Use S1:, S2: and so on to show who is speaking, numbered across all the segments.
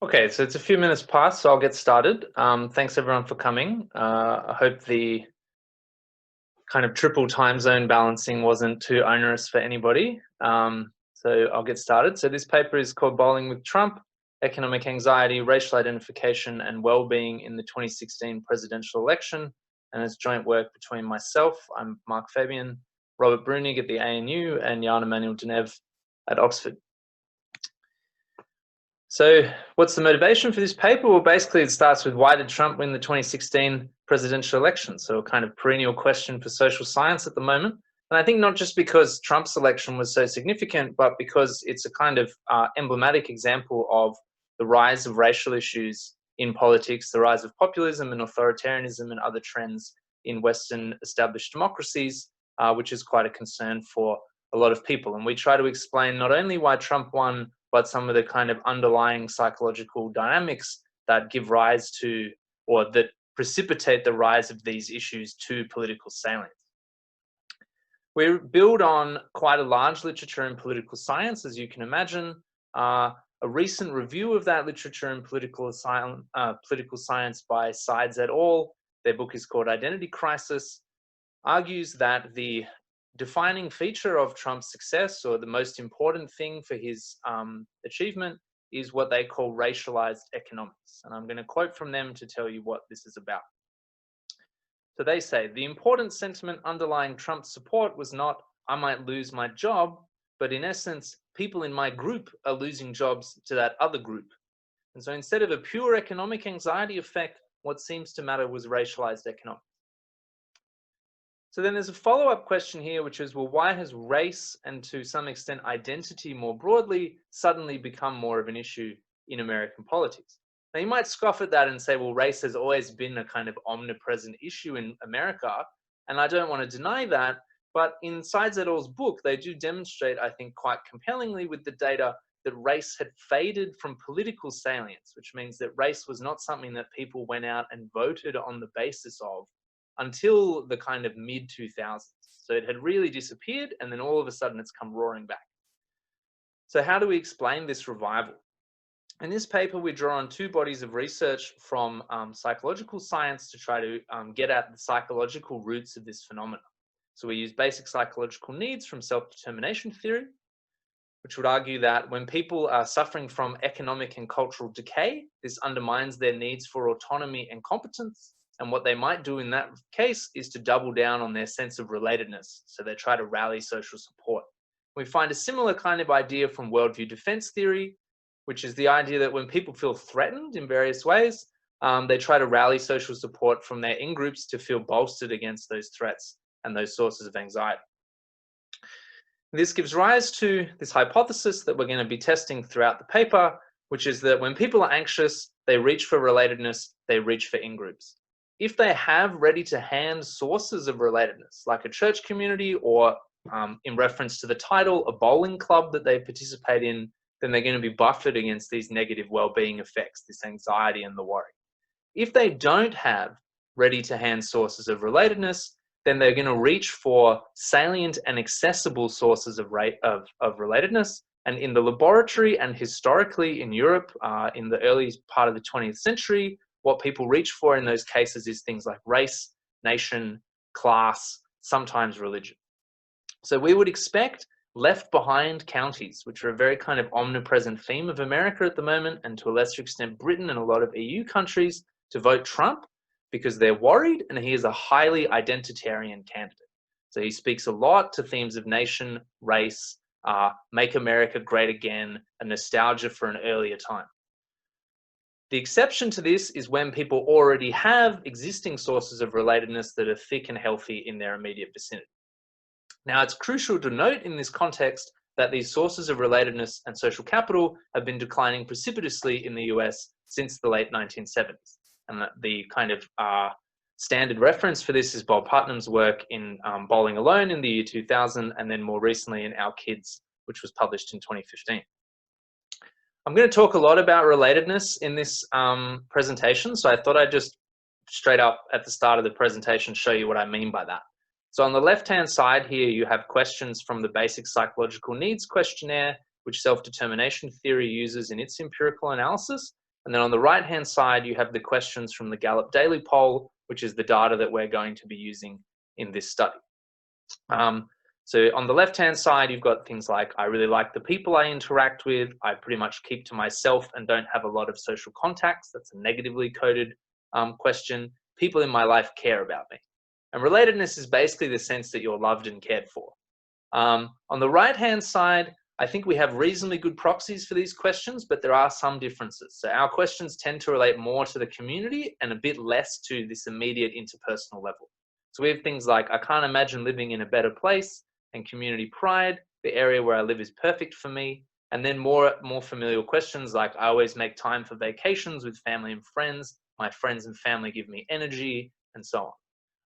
S1: Okay, so it's a few minutes past, so I'll get started. Thanks everyone for coming. I hope the kind of triple time zone balancing wasn't too onerous for anybody. So I'll get started. So this paper is called Bowling with Trump, Economic Anxiety, Racial Identification and Wellbeing in the 2016 Presidential Election. And it's joint work between myself, I'm Mark Fabian, Robert Brunig at the ANU and Jan Emanuel Denev at Oxford. So what's the motivation for this paper? Well, basically it starts with why did Trump win the 2016 presidential election? So a kind of perennial question for social science at the moment. And I think not just because Trump's election was so significant, but because it's a kind of emblematic example of the rise of racial issues in politics, the rise of populism and authoritarianism and other trends in Western established democracies, which is quite a concern for a lot of people. And we try to explain not only why Trump won, but some of the kind of underlying psychological dynamics that give rise to, or that precipitate the rise of these issues to political salience. We build on quite a large literature in political science, as you can imagine. A recent review of that literature in political science by Sides et al., their book is called Identity Crisis, argues that the defining feature of Trump's success, or the most important thing for his achievement, is what they call racialized economics. And I'm going to quote from them to tell you what this is about. So they say, the important sentiment underlying Trump's support was not, I might lose my job, but in essence, people in my group are losing jobs to that other group. And so instead of a pure economic anxiety effect, what seems to matter was racialized economics. So then there's a follow-up question here, which is, well, why has race and to some extent identity more broadly suddenly become more of an issue in American politics? Now you might scoff at that and say, well, race has always been a kind of omnipresent issue in America. And I don't want to deny that, but in Sides et al.'s book, they do demonstrate, I think, quite compellingly with the data that race had faded from political salience, which means that race was not something that people went out and voted on the basis of until the kind of mid-2000s. So it had really disappeared, and then all of a sudden it's come roaring back. So how do we explain this revival? In this paper, we draw on two bodies of research from psychological science to try to get at the psychological roots of this phenomenon. So we use basic psychological needs from self-determination theory, which would argue that when people are suffering from economic and cultural decay, this undermines their needs for autonomy and competence. And what they might do in that case is to double down on their sense of relatedness. So they try to rally social support. We find a similar kind of idea from worldview defense theory, which is the idea that when people feel threatened in various ways, they try to rally social support from their in-groups to feel bolstered against those threats and those sources of anxiety. This gives rise to this hypothesis that we're going to be testing throughout the paper, which is that when people are anxious, they reach for relatedness, they reach for in-groups. If they have ready-to-hand sources of relatedness, like a church community or, in reference to the title, a bowling club that they participate in, then they're going to be buffered against these negative well-being effects, this anxiety and the worry. If they don't have ready-to-hand sources of relatedness, then they're going to reach for salient and accessible sources of relatedness. And in the laboratory and historically in Europe, in the early part of the 20th century, what people reach for in those cases is things like race, nation, class, sometimes religion. So we would expect left behind counties, which are a very kind of omnipresent theme of America at the moment, and to a lesser extent Britain and a lot of EU countries, to vote Trump because they're worried, and he is a highly identitarian candidate. So he speaks a lot to themes of nation, race, make America great again, a nostalgia for an earlier time. The exception to this is when people already have existing sources of relatedness that are thick and healthy in their immediate vicinity. Now, it's crucial to note in this context that these sources of relatedness and social capital have been declining precipitously in the US since the late 1970s. And the kind of standard reference for this is Bob Putnam's work in Bowling Alone in the year 2000, and then more recently in Our Kids, which was published in 2015. I'm going to talk a lot about relatedness in this presentation, so I thought I'd just straight up at the start of the presentation show you what I mean by that. So on the left-hand side here, you have questions from the basic psychological needs questionnaire, which self-determination theory uses in its empirical analysis. And then on the right-hand side, you have the questions from the Gallup Daily Poll, which is the data that we're going to be using in this study. So on the left-hand side, you've got things like, I really like the people I interact with. I pretty much keep to myself and don't have a lot of social contacts. That's a negatively coded question. People in my life care about me. And relatedness is basically the sense that you're loved and cared for. On the right-hand side, I think we have reasonably good proxies for these questions, but there are some differences. So our questions tend to relate more to the community and a bit less to this immediate interpersonal level. So we have things like, I can't imagine living in a better place, and community pride, the area where I live is perfect for me. And then more familial questions like, I always make time for vacations with family and friends. My friends and family give me energy, and so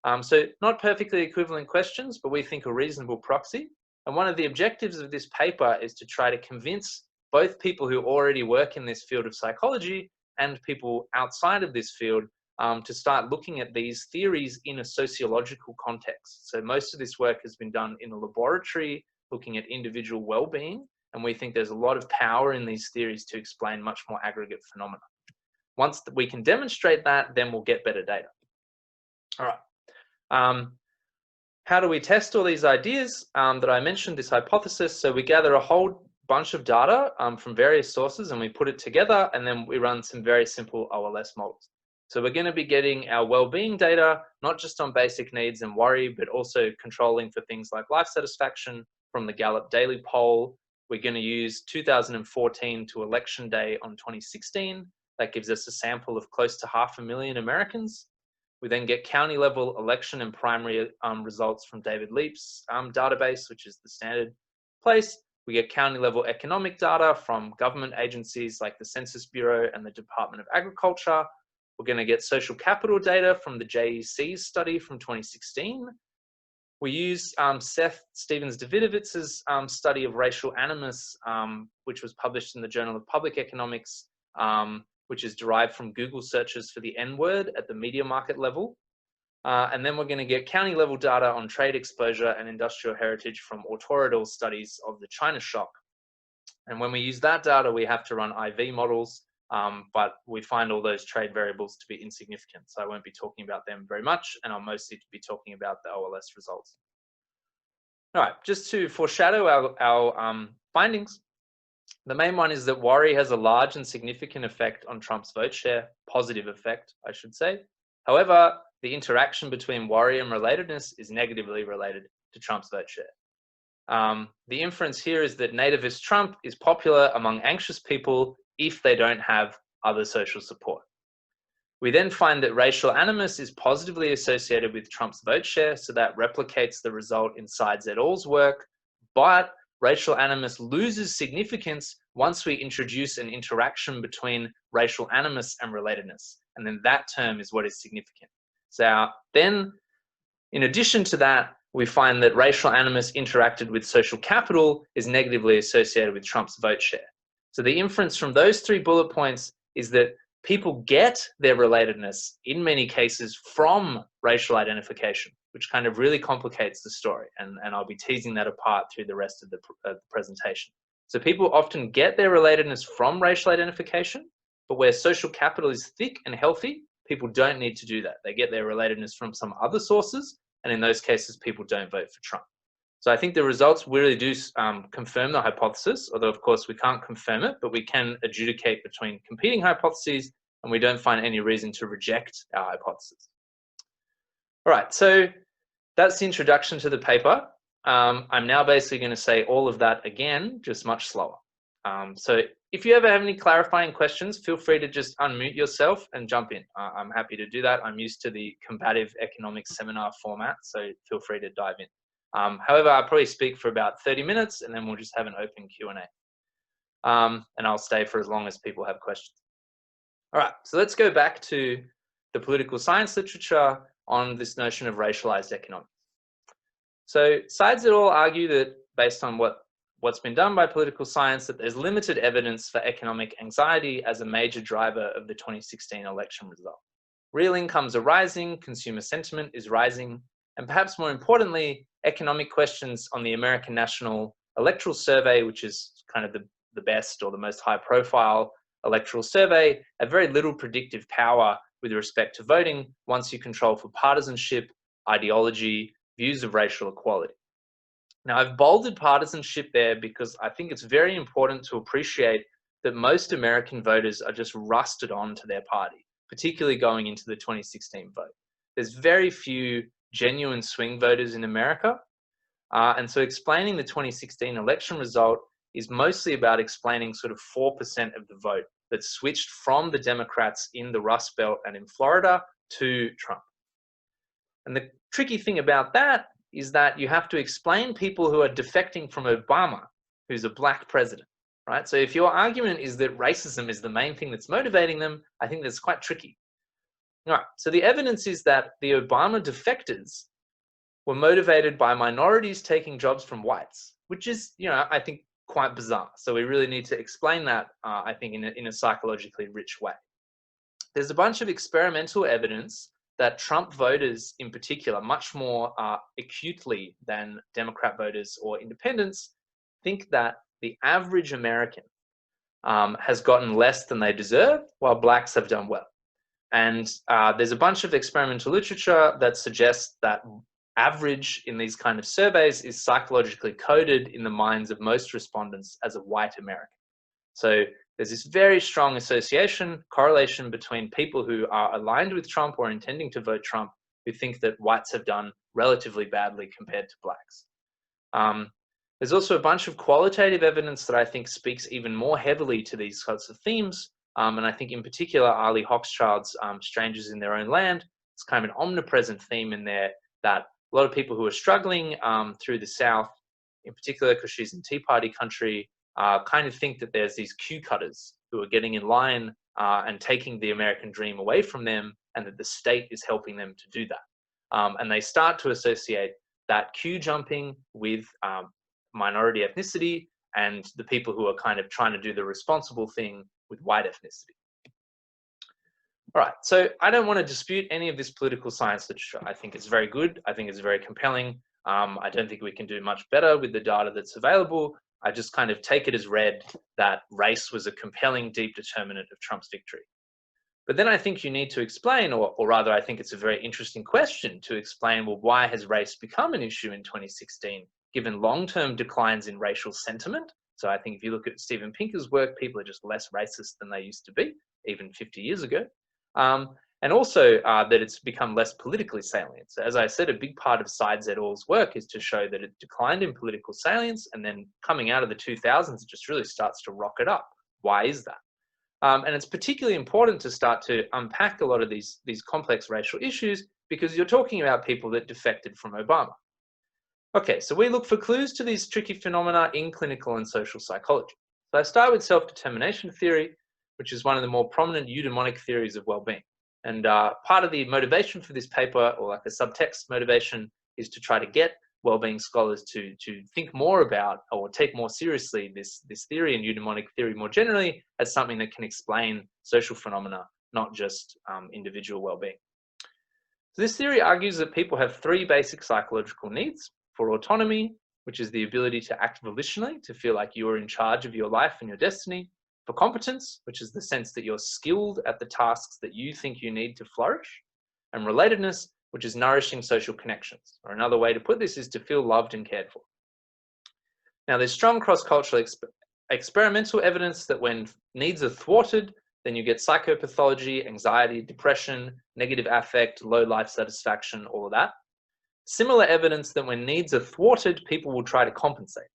S1: on. So not perfectly equivalent questions, but we think a reasonable proxy. And one of the objectives of this paper is to try to convince both people who already work in this field of psychology and people outside of this field to start looking at these theories in a sociological context. So most of this work has been done in a laboratory, looking at individual well-being, and we think there's a lot of power in these theories to explain much more aggregate phenomena. Once we can demonstrate that, then we'll get better data. All right. How do we test all these ideas that I mentioned, this hypothesis? So we gather a whole bunch of data from various sources and we put it together, and then we run some very simple OLS models. So we're going to be getting our well-being data, not just on basic needs and worry, but also controlling for things like life satisfaction from the Gallup Daily Poll. We're going to use 2014 to election day on 2016. That gives us a sample of close to 500,000 Americans. We then get county level election and primary results from David Leap's database, which is the standard place. We get county level economic data from government agencies like the Census Bureau and the Department of Agriculture. We're going to get social capital data from the JEC's study from 2016. We use Seth Stevens-Davidovitz's study of racial animus, which was published in the Journal of Public Economics, which is derived from Google searches for the N-word at the media market level. And then we're going to get county level data on trade exposure and industrial heritage from authorial studies of the China shock. And when we use that data, we have to run IV models, but we find all those trade variables to be insignificant. So I won't be talking about them very much, and I'll mostly be talking about the OLS results. All right, just to foreshadow our findings. The main one is that worry has a large and significant effect on Trump's vote share, positive effect, I should say. However, the interaction between worry and relatedness is negatively related to Trump's vote share. The inference here is that nativist Trump is popular among anxious people if they don't have other social support. We then find that racial animus is positively associated with Trump's vote share, so that replicates the result in Sides et al.'s work, but racial animus loses significance once we introduce an interaction between racial animus and relatedness. And then that term is what is significant. So then, in addition to that, we find that racial animus interacted with social capital is negatively associated with Trump's vote share. So the inference from those three bullet points is that people get their relatedness in many cases from racial identification, which kind of really complicates the story. And I'll be teasing that apart through the rest of the presentation. So people often get their relatedness from racial identification, but where social capital is thick and healthy, people don't need to do that. They get their relatedness from some other sources, and in those cases, people don't vote for Trump. So I think the results really do confirm the hypothesis, although of course we can't confirm it, but we can adjudicate between competing hypotheses, and we don't find any reason to reject our hypothesis. All right, so that's the introduction to the paper. I'm now basically going to say all of that again, just much slower. So if you ever have any clarifying questions, feel free to just unmute yourself and jump in. I'm happy to do that. I'm used to the combative economics seminar format, so feel free to dive in. However, I'll probably speak for about 30 minutes and then we'll just have an open Q&A. And I'll stay for as long as people have questions. All right, so let's go back to the political science literature on this notion of racialized economics. So Sides et al. Argue that based on what's been done by political science, that there's limited evidence for economic anxiety as a major driver of the 2016 election result. Real incomes are rising, consumer sentiment is rising, and perhaps more importantly, economic questions on the American National Electoral Survey, which is kind of the best or the most high profile electoral survey have very little predictive power with respect to voting once you control for partisanship, ideology, views of racial equality. Now, I've bolded partisanship there because I think it's very important to appreciate that most American voters are just rusted on to their party, particularly going into the 2016 vote. There's very few genuine swing voters in America. And so explaining the 2016 election result is mostly about explaining sort of 4% of the vote that switched from the Democrats in the Rust Belt and in Florida to Trump. And the tricky thing about that is that you have to explain people who are defecting from Obama, who's a black president, right? So if your argument is that racism is the main thing that's motivating them, I think that's quite tricky. All right, so the evidence is that the Obama defectors were motivated by minorities taking jobs from whites, which is, I think quite bizarre. So we really need to explain that, I think, in a psychologically rich way. There's a bunch of experimental evidence that Trump voters in particular, much more acutely than Democrat voters or independents, think that the average American has gotten less than they deserve, while blacks have done well. And there's a bunch of experimental literature that suggests that average in these kind of surveys is psychologically coded in the minds of most respondents as a white American. So there's this very strong correlation between people who are aligned with Trump or intending to vote Trump, who think that whites have done relatively badly compared to blacks. There's also a bunch of qualitative evidence that I think speaks even more heavily to these sorts of themes. And I think in particular, Ali Hochschild's Strangers in Their Own Land, it's kind of an omnipresent theme in there that a lot of people who are struggling through the South, in particular because she's in Tea Party country, kind of think that there's these cue cutters who are getting in line and taking the American dream away from them, and that the state is helping them to do that. And they start to associate that queue jumping with minority ethnicity and the people who are kind of trying to do the responsible thing with white ethnicity. All right, so I don't want to dispute any of this political science literature. I think it's very good. I think it's very compelling. I don't think we can do much better with the data that's available. I just kind of take it as read that race was a compelling, deep determinant of Trump's victory. But then I think you need to explain, or rather I think it's a very interesting question to explain, well, why has race become an issue in 2016, given long-term declines in racial sentiment? So I think if you look at Steven Pinker's work, people are just less racist than they used to be, even 50 years ago. And also that it's become less politically salient. So as I said, a big part of Sides et al.'s work is to show that it declined in political salience, and then coming out of the 2000s, it just really starts to rocket up. Why is that? And it's particularly important to start to unpack a lot of these complex racial issues, because you're talking about people that defected from Obama. Okay, so we look for clues to these tricky phenomena in clinical and social psychology. So I start with self-determination theory, which is one of the more prominent eudaimonic theories of well-being. And part of the motivation for this paper, or like a subtext motivation, is to try to get well-being scholars to think more about or take more seriously this theory and eudaimonic theory more generally as something that can explain social phenomena, not just individual well-being. So this theory argues that people have three basic psychological needs: for autonomy, which is the ability to act volitionally, to feel like you're in charge of your life and your destiny; for competence, which is the sense that you're skilled at the tasks that you think you need to flourish; and relatedness, which is nourishing social connections. Or another way to put this is to feel loved and cared for. Now, there's strong cross-cultural experimental evidence that when needs are thwarted, then you get psychopathology, anxiety, depression, negative affect, low life satisfaction, all of that. Similar evidence that when needs are thwarted, people will try to compensate.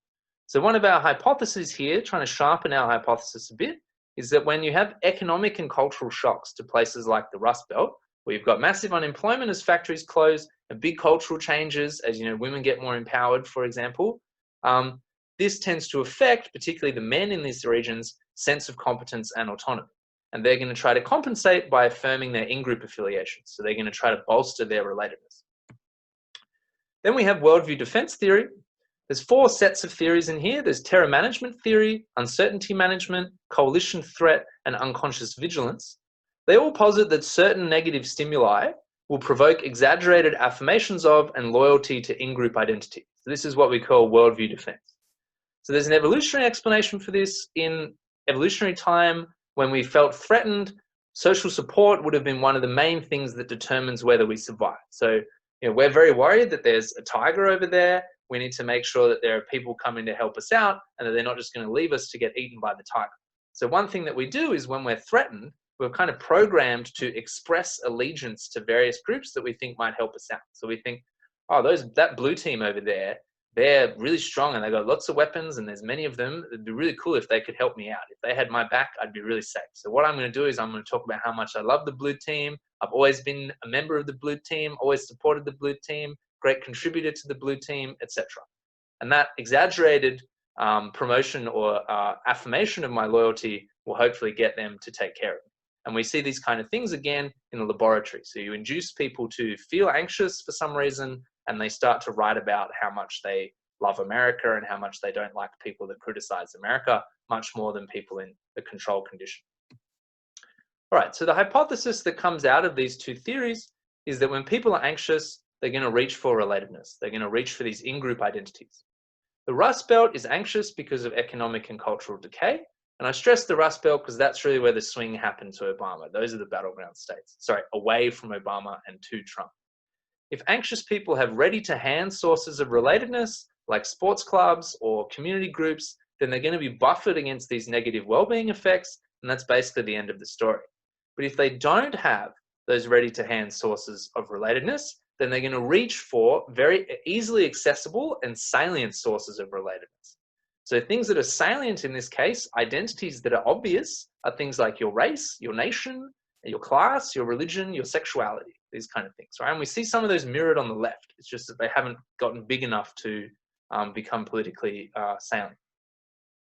S1: So one of our hypotheses here, trying to sharpen our hypothesis a bit, is that when you have economic and cultural shocks to places like the Rust Belt, where you've got massive unemployment as factories close and big cultural changes as women get more empowered, for example, this tends to affect particularly the men in these regions' sense of competence and autonomy. And they're going to try to compensate by affirming their in-group affiliations. So they're going to try to bolster their relatedness. Then we have worldview defense theory. There's four sets of theories in here. There's terror management theory, uncertainty management, coalition threat, and unconscious vigilance. They all posit that certain negative stimuli will provoke exaggerated affirmations of and loyalty to in-group identity. So this is what we call worldview defense. So there's an evolutionary explanation for this. In evolutionary time, When we felt threatened, social support would have been one of the main things that determines whether we survive. So, we're very worried that there's a tiger over there. We need to make sure that there are people coming to help us out and that they're not just going to leave us to get eaten by the tiger. So one thing that we do is when we're threatened, we're kind of programmed to express allegiance to various groups that we think might help us out. So we think, oh, that blue team over there, they're really strong and they got lots of weapons and there's many of them. It'd be really cool if they could help me out. If they had my back, I'd be really safe. So what I'm going to do is I'm going to talk about how much I love the blue team. I've always been a member of the blue team, always supported the blue team, great contributor to the blue team, etc. And that exaggerated promotion or affirmation of my loyalty will hopefully get them to take care of me. And we see these kind of things again in the laboratory. So you induce people to feel anxious for some reason, and they start to write about how much they love America and how much they don't like people that criticize America, much more than people in the control condition. All right, so the hypothesis that comes out of these two theories is that when people are anxious, they're going to reach for relatedness. They're going to reach for these in-group identities. The Rust Belt is anxious because of economic and cultural decay. And I stress the Rust Belt because that's really where the swing happened to Obama. Those are the battleground states. Sorry, away from Obama and to Trump. If anxious people have ready-to-hand sources of relatedness, like sports clubs or community groups, then they're going to be buffered against these negative well-being effects, and that's basically the end of the story. But if they don't have those ready-to-hand sources of relatedness, then they're going to reach for very easily accessible and salient sources of relatedness. So things that are salient in this case, identities that are obvious, are things like your race, your nation, your class, your religion, your sexuality, these kind of things, right? And we see some of those mirrored on the left. It's just that they haven't gotten big enough to become politically salient.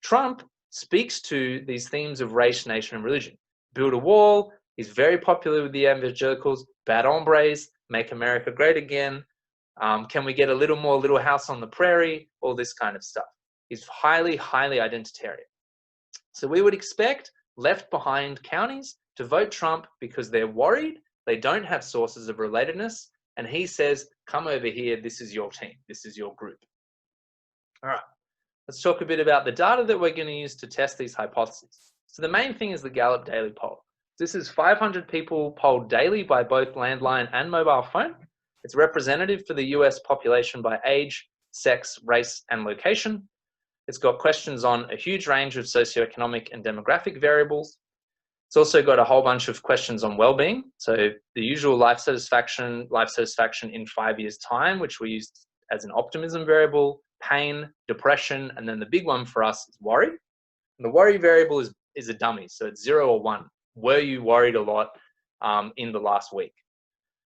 S1: Trump speaks to these themes of race, nation, and religion. Build a wall. He's very popular with the evangelicals. Bad hombres. Make America great again. Can we get a little more Little House on the Prairie? All this kind of stuff. He's highly, highly identitarian. So we would expect left behind counties to vote Trump because they're worried, they don't have sources of relatedness, and he says, come over here, this is your team, this is your group. All right, let's talk a bit about the data that we're going to use to test these hypotheses. So the main thing is the Gallup Daily Poll. This is 500 people polled daily by both landline and mobile phone. It's representative for the US population by age, sex, race, and location. It's got questions on a huge range of socioeconomic and demographic variables. It's also got a whole bunch of questions on well-being. So the usual life satisfaction in 5 years' time, which we used as an optimism variable, pain, depression, and then the big one for us is worry. And the worry variable is a dummy, so it's 0 or 1. Were you worried a lot in the last week?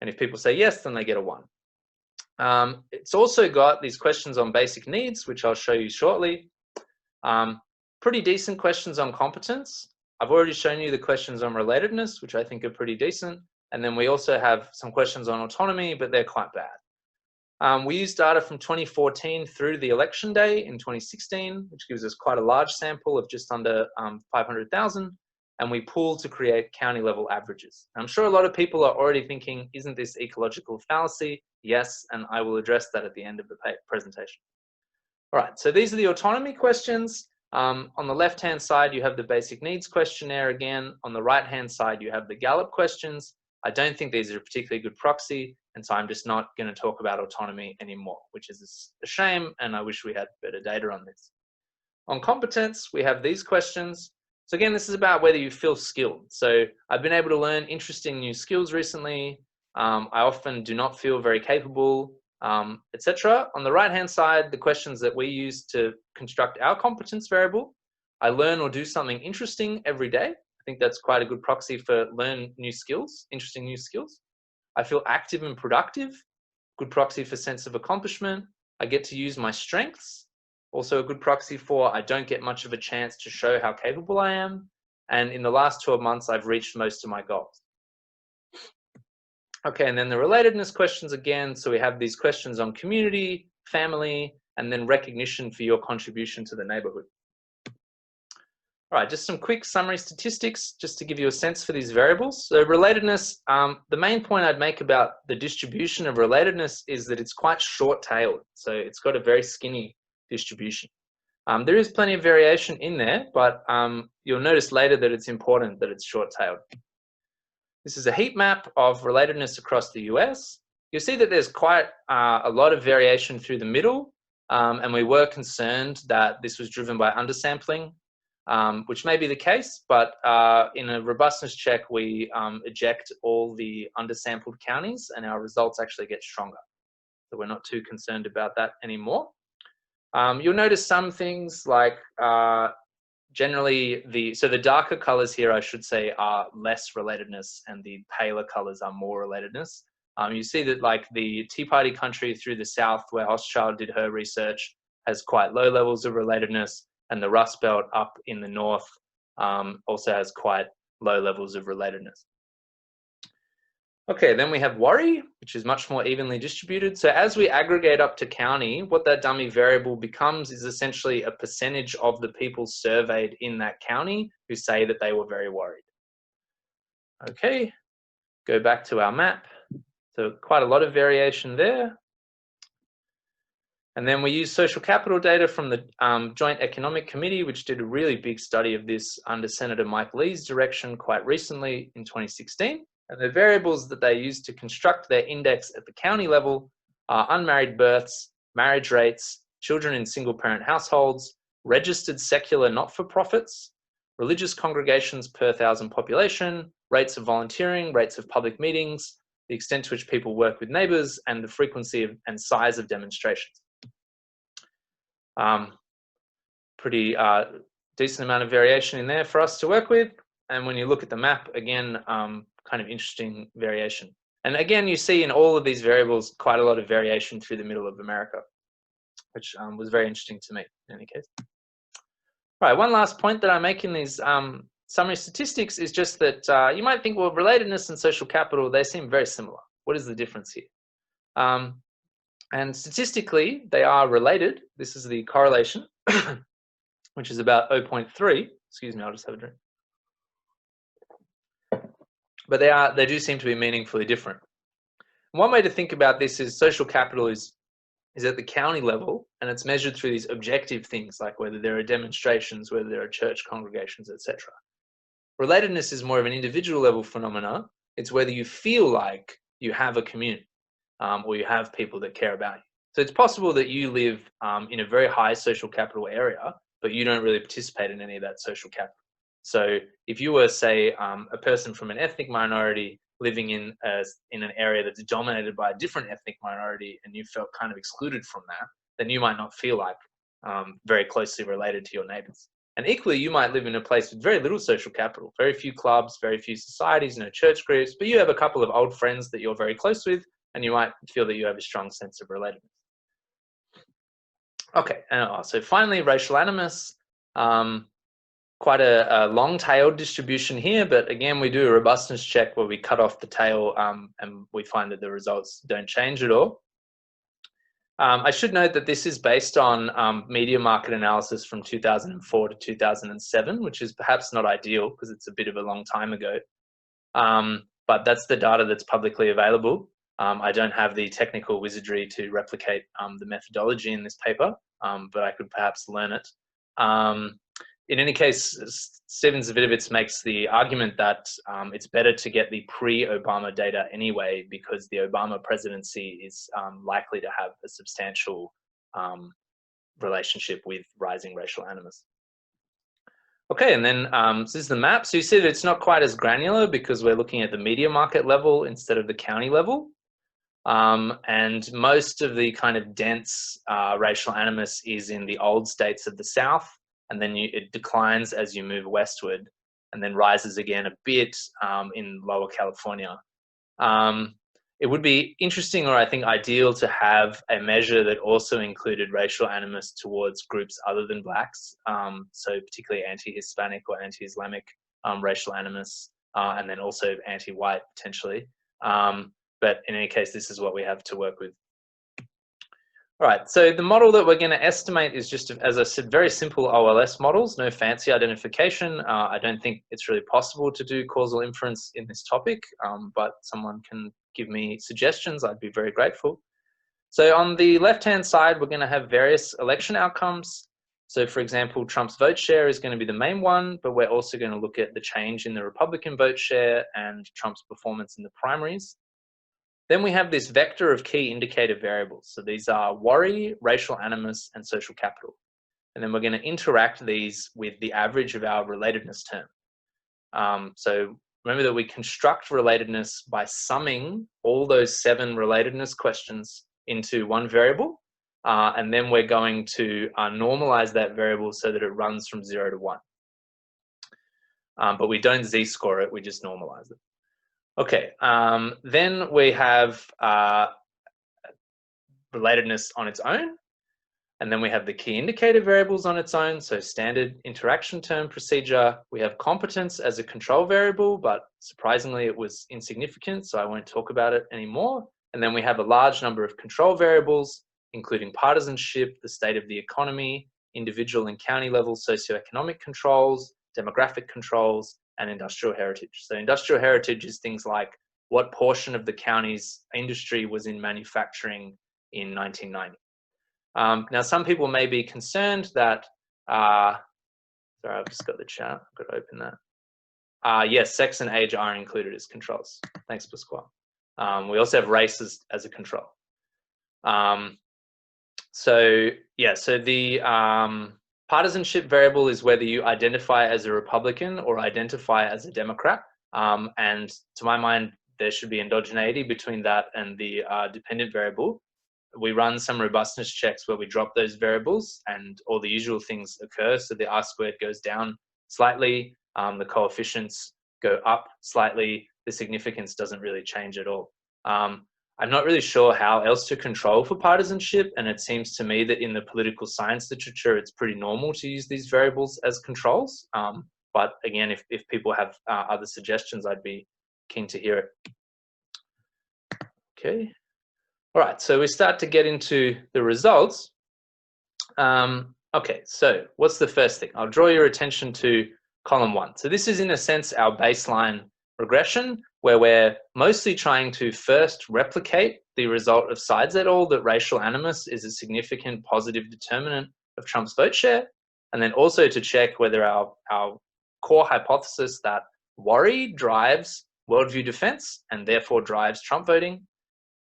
S1: And if people say yes, then they get a 1. It's also got these questions on basic needs, which I'll show you shortly. Pretty decent questions on competence. I've already shown you the questions on relatedness, which I think are pretty decent. And then we also have some questions on autonomy, but they're quite bad. We used data from 2014 through the election day in 2016, which gives us quite a large sample of just under 500,000. And we pooled to create county level averages. I'm sure a lot of people are already thinking, isn't this ecological fallacy? Yes, and I will address that at the end of the presentation. All right, so these are the autonomy questions. On the left-hand side, you have the basic needs questionnaire again. On the right-hand side, you have the Gallup questions. I don't think these are a particularly good proxy, and so I'm just not going to talk about autonomy anymore, which is a shame, and I wish we had better data on this. On competence, we have these questions. So again, this is about whether you feel skilled. So I've been able to learn interesting new skills recently. I often do not feel very capable, etc. On the right-hand side, the questions that we use to construct our competence variable. I learn or do something interesting every day. I think that's quite a good proxy for learn new skills, interesting new skills. I feel active and productive, good proxy for sense of accomplishment. I get to use my strengths. Also a good proxy for I don't get much of a chance to show how capable I am. And in the last 12 months, I've reached most of my goals. Okay, and then the relatedness questions again. So we have these questions on community, family, and then recognition for your contribution to the neighborhood. All right, just some quick summary statistics just to give you a sense for these variables. So relatedness, the main point I'd make about the distribution of relatedness is that it's quite short-tailed. So it's got a very skinny distribution. There is plenty of variation in there, but you'll notice later that it's important that it's short-tailed. This is a heat map of relatedness across the US. You'll see that there's quite a lot of variation through the middle, and we were concerned that this was driven by undersampling, which may be the case, but in a robustness check, we eject all the undersampled counties and our results actually get stronger. So we're not too concerned about that anymore. You'll notice some things like generally the darker colors here, I should say, are less relatedness and the paler colors are more relatedness. You see that like the Tea Party country through the South where Hochschild did her research has quite low levels of relatedness, and the Rust Belt up in the north also has quite low levels of relatedness. Okay, then we have worry, which is much more evenly distributed. So as we aggregate up to county, what that dummy variable becomes is essentially a percentage of the people surveyed in that county who say that they were very worried. Okay, go back to our map. So quite a lot of variation there. And then we use social capital data from the Joint Economic Committee, which did a really big study of this under Senator Mike Lee's direction quite recently in 2016. And the variables that they use to construct their index at the county level are unmarried births, marriage rates, children in single-parent households, registered secular not-for-profits, religious congregations per thousand population, rates of volunteering, rates of public meetings, the extent to which people work with neighbours, and the frequency and size of demonstrations. Pretty decent amount of variation in there for us to work with. And when you look at the map, again, kind of interesting variation. And again, you see in all of these variables quite a lot of variation through the middle of America, which was very interesting to me in any case. All right, one last point that I make in these summary statistics is just that you might think, well, relatedness and social capital, they seem very similar. What is the difference here? And statistically, they are related. This is the correlation, which is about 0.3. Excuse me, I'll just have a drink. But they do seem to be meaningfully different. One way to think about this is social capital is at the county level, and it's measured through these objective things like whether there are demonstrations, whether there are church congregations, etc. Relatedness is more of an individual level phenomena. It's whether you feel like you have a community or you have people that care about you. So it's possible that you live in a very high social capital area, but you don't really participate in any of that social capital. So if you were, say, a person from an ethnic minority living in an area that's dominated by a different ethnic minority and you felt kind of excluded from that, then you might not feel like very closely related to your neighbors. And equally, you might live in a place with very little social capital, very few clubs, very few societies, no church groups, but you have a couple of old friends that you're very close with, and you might feel that you have a strong sense of relatedness. Okay, and so finally, racial animus. Quite a long-tailed distribution here, but again, we do a robustness check where we cut off the tail and we find that the results don't change at all. I should note that this is based on media market analysis from 2004 to 2007, which is perhaps not ideal because it's a bit of a long time ago. But that's the data that's publicly available. I don't have the technical wizardry to replicate the methodology in this paper, but I could perhaps learn it. In any case, Steven Zavidovitz makes the argument that it's better to get the pre-Obama data anyway, because the Obama presidency is likely to have a substantial relationship with rising racial animus. Okay, and then so this is the map. So you see that it's not quite as granular because we're looking at the media market level instead of the county level. And most of the kind of dense racial animus is in the old states of the South. And then it declines as you move westward and then rises again a bit in lower California. It would be interesting, or I think ideal, to have a measure that also included racial animus towards groups other than blacks, so particularly anti-Hispanic or anti-Islamic racial animus, and then also anti-white potentially. But in any case, this is what we have to work with. All right, so the model that we're going to estimate is just, as I said, very simple OLS models, no fancy identification. I don't think it's really possible to do causal inference in this topic, but someone can give me suggestions. I'd be very grateful. So on the left-hand side, we're going to have various election outcomes. So for example, Trump's vote share is going to be the main one, but we're also going to look at the change in the Republican vote share and Trump's performance in the primaries. Then we have this vector of key indicator variables. So these are worry, racial animus, and social capital. And then we're going to interact these with the average of our relatedness term. So remember that we construct relatedness by summing all those 7 relatedness questions into one variable. And then we're going to normalize that variable so that it runs from 0 to 1. But we don't z-score it, we just normalize it. Okay, then we have relatedness on its own. And then we have the key indicator variables on its own, so standard interaction term procedure. We have competence as a control variable, but surprisingly it was insignificant, so I won't talk about it anymore. And then we have a large number of control variables, including partisanship, the state of the economy, individual and county level socioeconomic controls, demographic controls, and industrial heritage. So industrial heritage is things like what portion of the county's industry was in manufacturing in 1990. Now, some people may be concerned that, sorry, I've just got the chat, I've got to open that. Yes, sex and age are included as controls. Thanks, Pasquale. We also have race as a control. So the partisanship variable is whether you identify as a Republican or identify as a Democrat. And to my mind, there should be endogeneity between that and the dependent variable. We run some robustness checks where we drop those variables and all the usual things occur. So the R-squared goes down slightly, the coefficients go up slightly, the significance doesn't really change at all. I'm not really sure how else to control for partisanship, and it seems to me that in the political science literature, it's pretty normal to use these variables as controls. But again, if people have other suggestions, I'd be keen to hear it. Okay. All right, so we start to get into the results. Okay, so what's the first thing? I'll draw your attention to column 1. So this is in a sense our baseline regression, where we're mostly trying to first replicate the result of Sides et al. That racial animus is a significant positive determinant of Trump's vote share, and then also to check whether our core hypothesis that worry drives worldview defense and therefore drives Trump voting,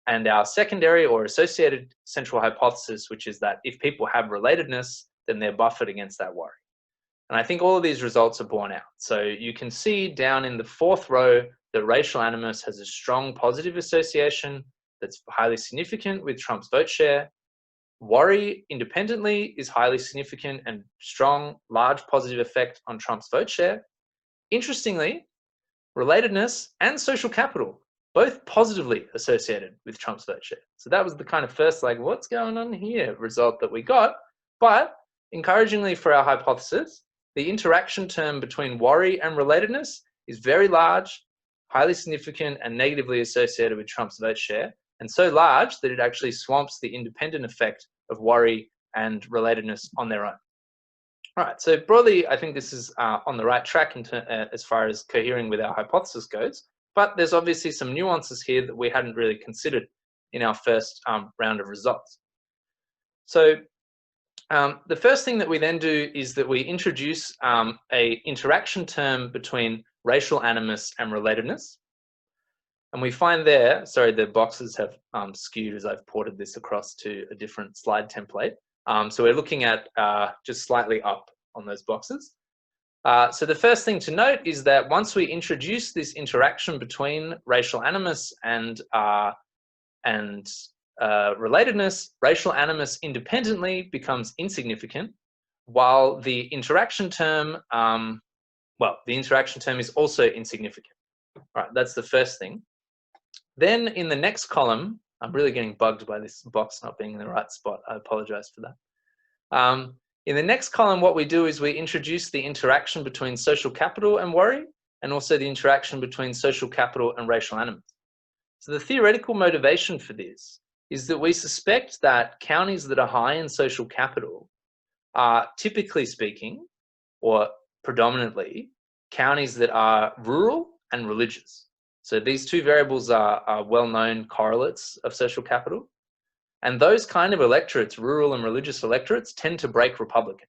S1: and our secondary or associated central hypothesis, which is that if people have relatedness, then they're buffered against that worry. And I think all of these results are borne out. So you can see down in the 4th row that racial animus has a strong positive association that's highly significant with Trump's vote share. Worry independently is highly significant and strong, large positive effect on Trump's vote share. Interestingly, relatedness and social capital both positively associated with Trump's vote share. So that was the kind of first, like, what's going on here result that we got. But encouragingly for our hypothesis, the interaction term between worry and relatedness is very large, highly significant, and negatively associated with Trump's vote share, and so large that it actually swamps the independent effect of worry and relatedness on their own. All right, so broadly, I think this is on the right track as far as cohering with our hypothesis goes. But there's obviously some nuances here that we hadn't really considered in our first round of results. So the first thing that we then do is that we introduce a interaction term between racial animus and relatedness. And we find there, sorry, the boxes have skewed as I've ported this across to a different slide template. So we're looking at just slightly up on those boxes. So the first thing to note is that once we introduce this interaction between racial animus and relatedness, racial animus independently becomes insignificant, while the interaction term, the interaction term is also insignificant. All right, that's the first thing. Then in the next column, I'm really getting bugged by this box not being in the right spot. I apologize for that. In the next column, what we do is we introduce the interaction between social capital and worry, and also the interaction between social capital and racial animus. So the theoretical motivation for this is that we suspect that counties that are high in social capital are, typically speaking, or predominantly, counties that are rural and religious. So these two variables are well-known correlates of social capital. And those kind of electorates, rural and religious electorates, tend to break Republican.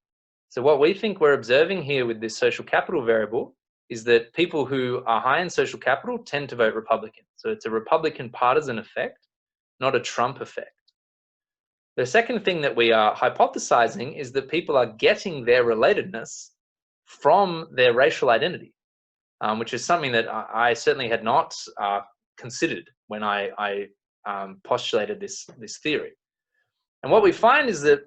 S1: So what we think we're observing here with this social capital variable is that people who are high in social capital tend to vote Republican. So it's a Republican partisan effect, not a Trump effect. The second thing that we are hypothesizing is that people are getting their relatedness from their racial identity, which is something that I certainly had not considered when I postulated this theory. And what we find is that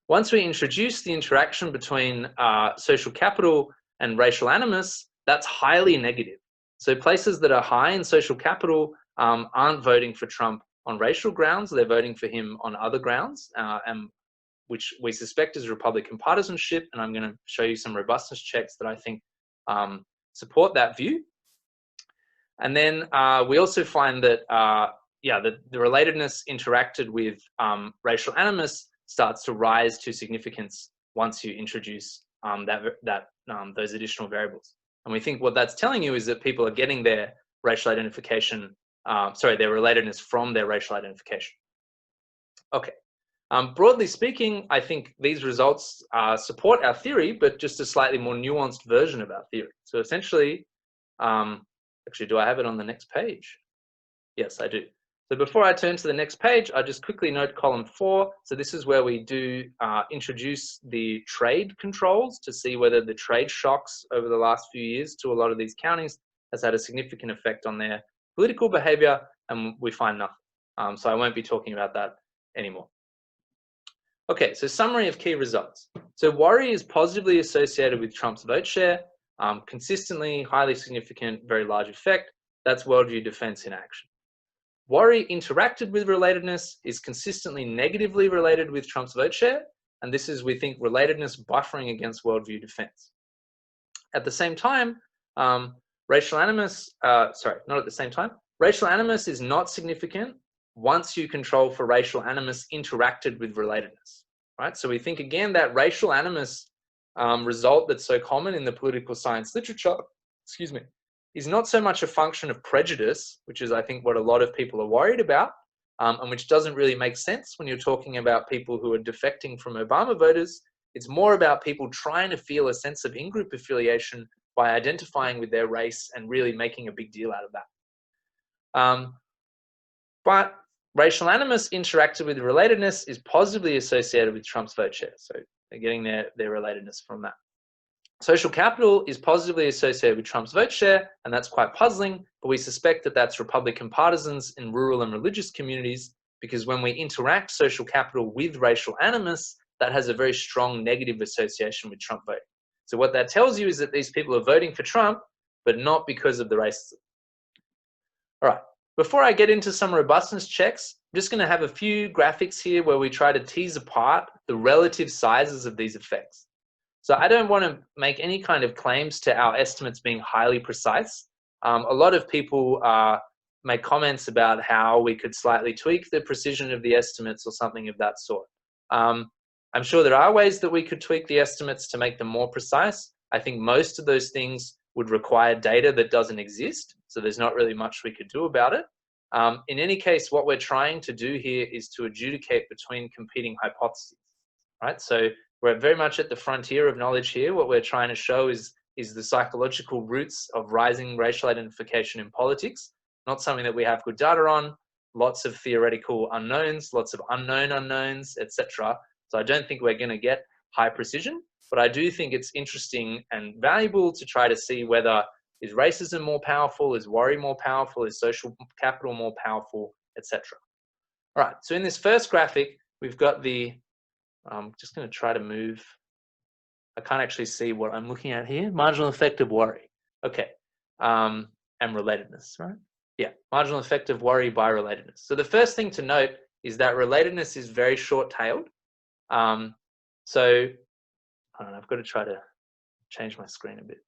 S1: once we introduce the interaction between social capital and racial animus, that's highly negative. So places that are high in social capital aren't voting for Trump on racial grounds, they're voting for him on other grounds, and which we suspect is Republican partisanship, and I'm going to show you some robustness checks that I think support that view. And then we also find that, the relatedness interacted with racial animus starts to rise to significance once you introduce those additional variables. And we think what that's telling you is that people are getting their racial identification, their relatedness from their racial identification. Okay. Broadly speaking, I think these results support our theory, but just a slightly more nuanced version of our theory. So essentially, actually, do I have it on the next page? Yes, I do. So before I turn to the next page, I just quickly note column 4. So this is where we do introduce the trade controls to see whether the trade shocks over the last few years to a lot of these counties has had a significant effect on their political behavior, and we find nothing. So I won't be talking about that anymore. Okay, so summary of key results. So worry is positively associated with Trump's vote share, consistently, highly significant, very large effect. That's worldview defense in action. Worry interacted with relatedness is consistently negatively related with Trump's vote share, and this is, we think, relatedness buffering against worldview defense. At the same time, racial animus, not at the same time, racial animus is not significant once you control for racial animus interacted with relatedness, right? So we think, again, that racial animus result that's so common in the political science literature, is not so much a function of prejudice, which is, I think, what a lot of people are worried about, and which doesn't really make sense when you're talking about people who are defecting from Obama voters. It's more about people trying to feel a sense of in-group affiliation by identifying with their race and really making a big deal out of that. But racial animus interacted with relatedness is positively associated with Trump's vote share. So they're getting their relatedness from that. Social capital is positively associated with Trump's vote share, and that's quite puzzling, but we suspect that that's Republican partisans in rural and religious communities, because when we interact social capital with racial animus, that has a very strong negative association with Trump voting. So what that tells you is that these people are voting for Trump, but not because of the racism. All right, before I get into some robustness checks, I'm just going to have a few graphics here where we try to tease apart the relative sizes of these effects. So I don't want to make any kind of claims to our estimates being highly precise. A lot of people make comments about how we could slightly tweak the precision of the estimates or something of that sort. I'm sure there are ways that we could tweak the estimates to make them more precise. I think most of those things would require data that doesn't exist, so there's not really much we could do about it. In any case, what we're trying to do here is to adjudicate between competing hypotheses, right? So we're very much at the frontier of knowledge here. What we're trying to show is the psychological roots of rising racial identification in politics, not something that we have good data on, lots of theoretical unknowns, lots of unknown unknowns, etc. So I don't think we're going to get high precision, but I do think it's interesting and valuable to try to see whether is racism more powerful, is worry more powerful, is social capital more powerful, etc. All right, so in this first graphic, we've got the, I'm just going to try to move. I can't actually see what I'm looking at here. Marginal effect of worry. Okay. And relatedness, right? Yeah, marginal effect of worry by relatedness. So the first thing to note is that relatedness is very short-tailed. So I don't know, I've got to try to change my screen a bit.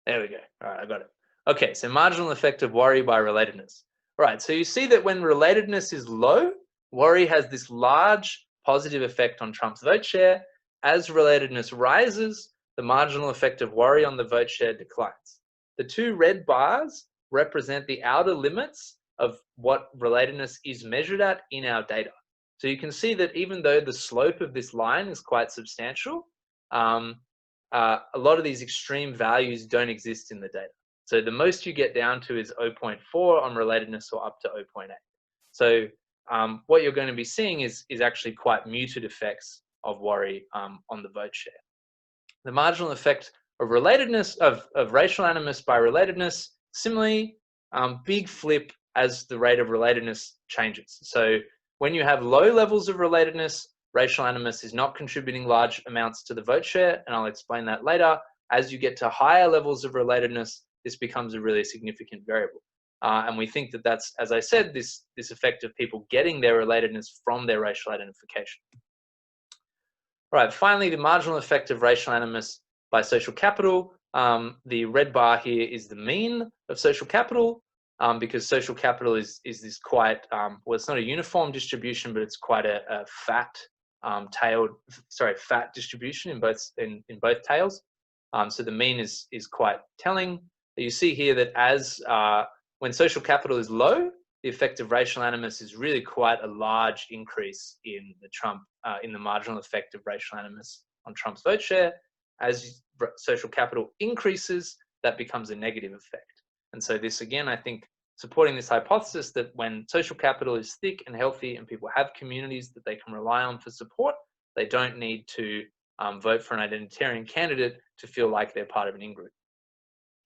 S1: There we go. All right, I got it. Okay, so marginal effect of worry by relatedness. All right, so you see that when relatedness is low, worry has this large positive effect on Trump's vote share. As relatedness rises, the marginal effect of worry on the vote share declines. the two red bars represent the outer limits of what relatedness is measured at in our data. So you can see that even though the slope of this line is quite substantial, a lot of these extreme values don't exist in the data. So the most you get down to is 0.4 on relatedness, or up to 0.8. So what you're going to be seeing is actually quite muted effects of worry on the vote share. The marginal effect of relatedness, of racial animus by relatedness, similarly, big flip as the rate of relatedness changes. So when you have low levels of relatedness, racial animus is not contributing large amounts to the vote share, and I'll explain that later. As you get to higher levels of relatedness, this becomes a really significant variable. And we think that that's, as I said, this effect of people getting their relatedness from their racial identification. All right, finally, the marginal effect of racial animus by social capital. The red bar here is the mean of social capital, because social capital is this quite, well, it's not a uniform distribution, but it's quite a fat distribution in both tails. So the mean is quite telling. You see here that as when social capital is low, the effect of racial animus is really quite a large increase in the marginal effect of racial animus on Trump's vote share. As social capital increases, that becomes a negative effect. And so this, again, I think, supporting this hypothesis that when social capital is thick and healthy and people have communities that they can rely on for support, they don't need to vote for an identitarian candidate to feel like they're part of an in-group.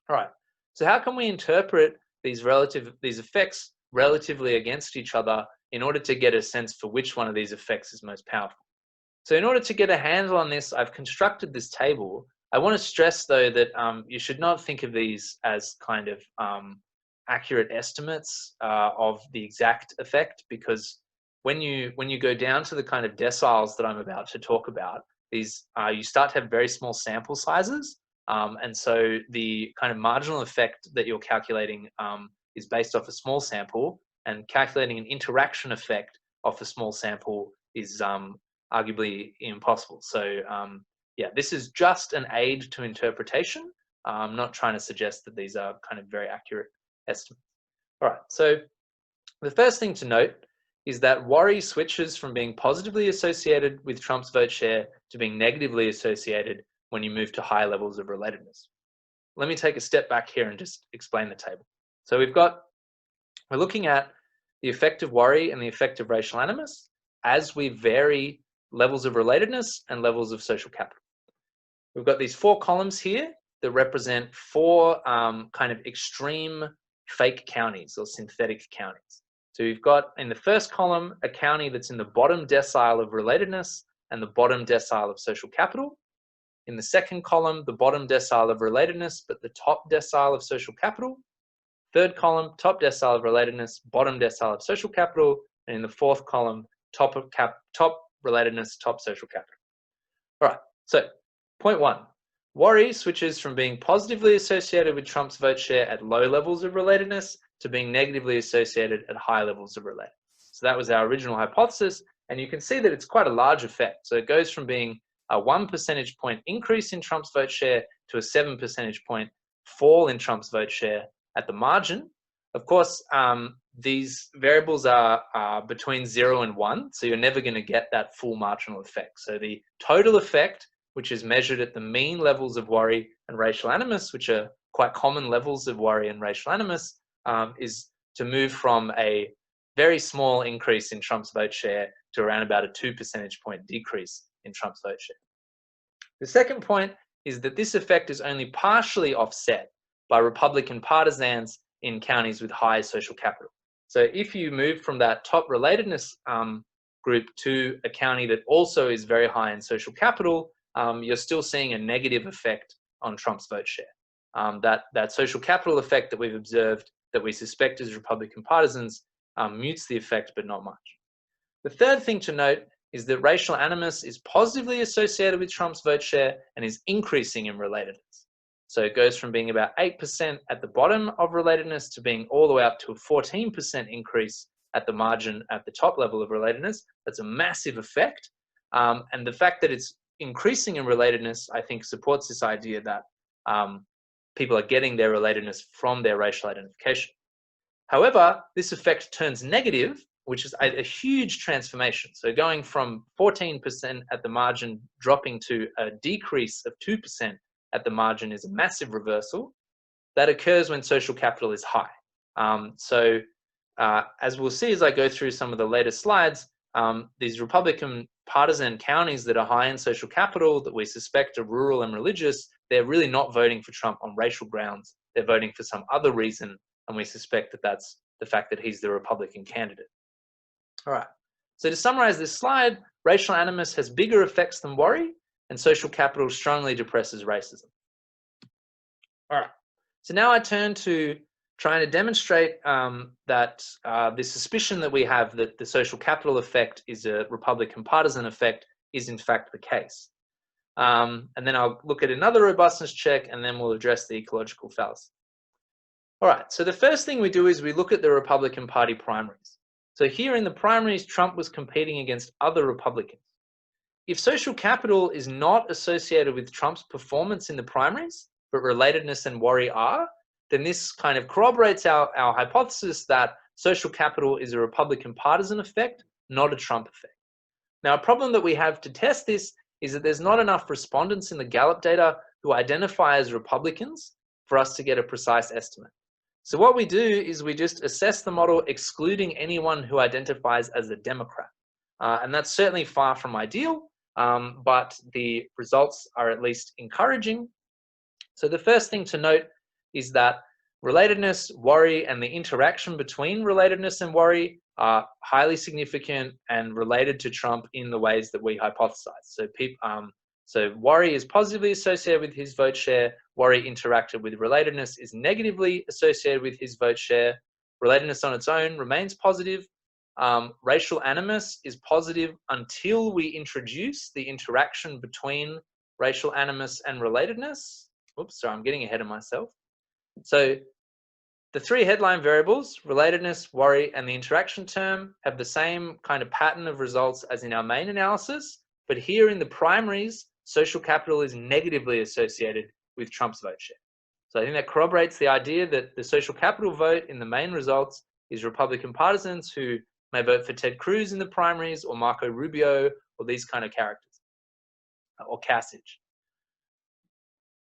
S1: All right, so how can we interpret these effects relatively against each other in order to get a sense for which one of these effects is most powerful? So in order to get a handle on this, I've constructed this table. I want to stress, though, that you should not think of these as kind of accurate estimates of the exact effect, because when you go down to the kind of deciles that I'm about to talk about, these you start to have very small sample sizes, and so the kind of marginal effect that you're calculating is based off a small sample, and calculating an interaction effect off a small sample is arguably impossible. So yeah, this is just an aid to interpretation. I'm not trying to suggest that these are kind of very accurate estimates. All right, so the first thing to note is that worry switches from being positively associated with Trump's vote share to being negatively associated when you move to high levels of relatedness. Let me take a step back here and just explain the table. So we're looking at the effect of worry and the effect of racial animus as we vary levels of relatedness and levels of social capital. We've got these 4 columns here that represent 4 kind of extreme fake counties or synthetic counties. So we've got in the first column a county that's in the bottom decile of relatedness and the bottom decile of social capital. In the second column, the bottom decile of relatedness, but the top decile of social capital. Third column, top decile of relatedness, bottom decile of social capital. And in the fourth column, top relatedness, top social capital. All right, so point 1. Worry switches from being positively associated with Trump's vote share at low levels of relatedness to being negatively associated at high levels of relatedness. So that was our original hypothesis, and you can see that it's quite a large effect. So it goes from being a 1 percentage point increase in Trump's vote share to a 7 percentage point fall in Trump's vote share at the margin. Of course, these variables are between 0 and 1, so you're never going to get that full marginal effect. So the total effect, which is measured at the mean levels of worry and racial animus, which are quite common levels of worry and racial animus, is to move from a very small increase in Trump's vote share to around about a 2 percentage point decrease in Trump's vote share. The second point is that this effect is only partially offset by Republican partisans in counties with high social capital. So if you move from that top relatedness group to a county that also is very high in social capital, you're still seeing a negative effect on Trump's vote share. That social capital effect that we've observed, that we suspect is Republican partisans, mutes the effect, but not much. The third thing to note is that racial animus is positively associated with Trump's vote share and is increasing in relatedness. So it goes from being about 8% at the bottom of relatedness to being all the way up to a 14% increase at the margin at the top level of relatedness. That's a massive effect. And the fact that it's increasing in relatedness, I think, supports this idea that people are getting their relatedness from their racial identification. However, this effect turns negative, which is a huge transformation. So going from 14% at the margin dropping to a decrease of 2% at the margin is a massive reversal. That occurs when social capital is high. As we'll see as I go through some of the later slides, these Republican partisan counties that are high in social capital that we suspect are rural and religious, they're really not voting for Trump on racial grounds. They're voting for some other reason, and we suspect that that's the fact that he's the Republican candidate. All right, so to summarize this slide, racial animus has bigger effects than worry, and social capital strongly depresses racism. All right, so now I turn to trying to demonstrate that the suspicion that we have that the social capital effect is a Republican partisan effect is in fact the case. And then I'll look at another robustness check, and then we'll address the ecological fallacy. All right, so the first thing we do is we look at the Republican Party primaries. So here in the primaries, Trump was competing against other Republicans. If social capital is not associated with Trump's performance in the primaries, but relatedness and worry are, then this kind of corroborates our hypothesis that social capital is a Republican partisan effect, not a Trump effect. Now, a problem that we have to test this is that there's not enough respondents in the Gallup data who identify as Republicans for us to get a precise estimate. So what we do is we just assess the model excluding anyone who identifies as a Democrat. And that's certainly far from ideal, but the results are at least encouraging. So the first thing to note is that relatedness, worry, and the interaction between relatedness and worry are highly significant and related to Trump in the ways that we hypothesize. So worry is positively associated with his vote share. Worry interacted with relatedness is negatively associated with his vote share. Relatedness on its own remains positive. Racial animus is positive until we introduce the interaction between racial animus and relatedness. Oops, sorry, I'm getting ahead of myself. So the three headline variables, relatedness, worry, and the interaction term, have the same kind of pattern of results as in our main analysis, but here in the primaries, social capital is negatively associated with Trump's vote share. So I think that corroborates the idea that the social capital vote in the main results is Republican partisans who may vote for Ted Cruz in the primaries or Marco Rubio or these kind of characters, or Kasich.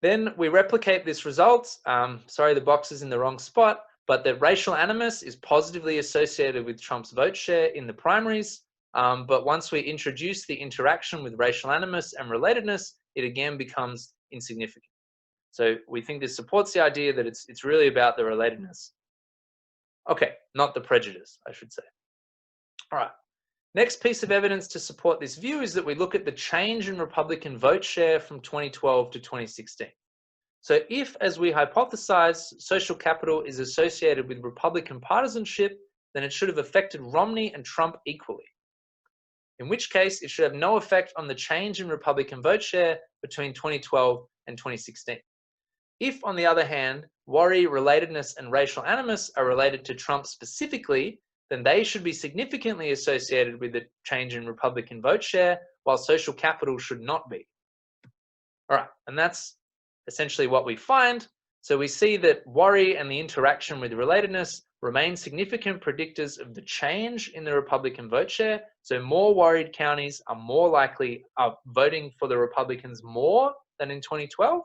S1: Then we replicate this result. Sorry, the box is in the wrong spot, but that racial animus is positively associated with Trump's vote share in the primaries. But once we introduce the interaction with racial animus and relatedness, it again becomes insignificant. So we think this supports the idea that it's really about the relatedness. Okay, not the prejudice, I should say. All right. Next piece of evidence to support this view is that we look at the change in Republican vote share from 2012 to 2016. So if, as we hypothesize, social capital is associated with Republican partisanship, then it should have affected Romney and Trump equally. In which case, it should have no effect on the change in Republican vote share between 2012 and 2016. If, on the other hand, worry, relatedness, and racial animus are related to Trump specifically, then they should be significantly associated with the change in Republican vote share, while social capital should not be. All right, and that's essentially what we find. So we see that worry and the interaction with relatedness remain significant predictors of the change in the Republican vote share. So more worried counties are more likely voting for the Republicans more than in 2012,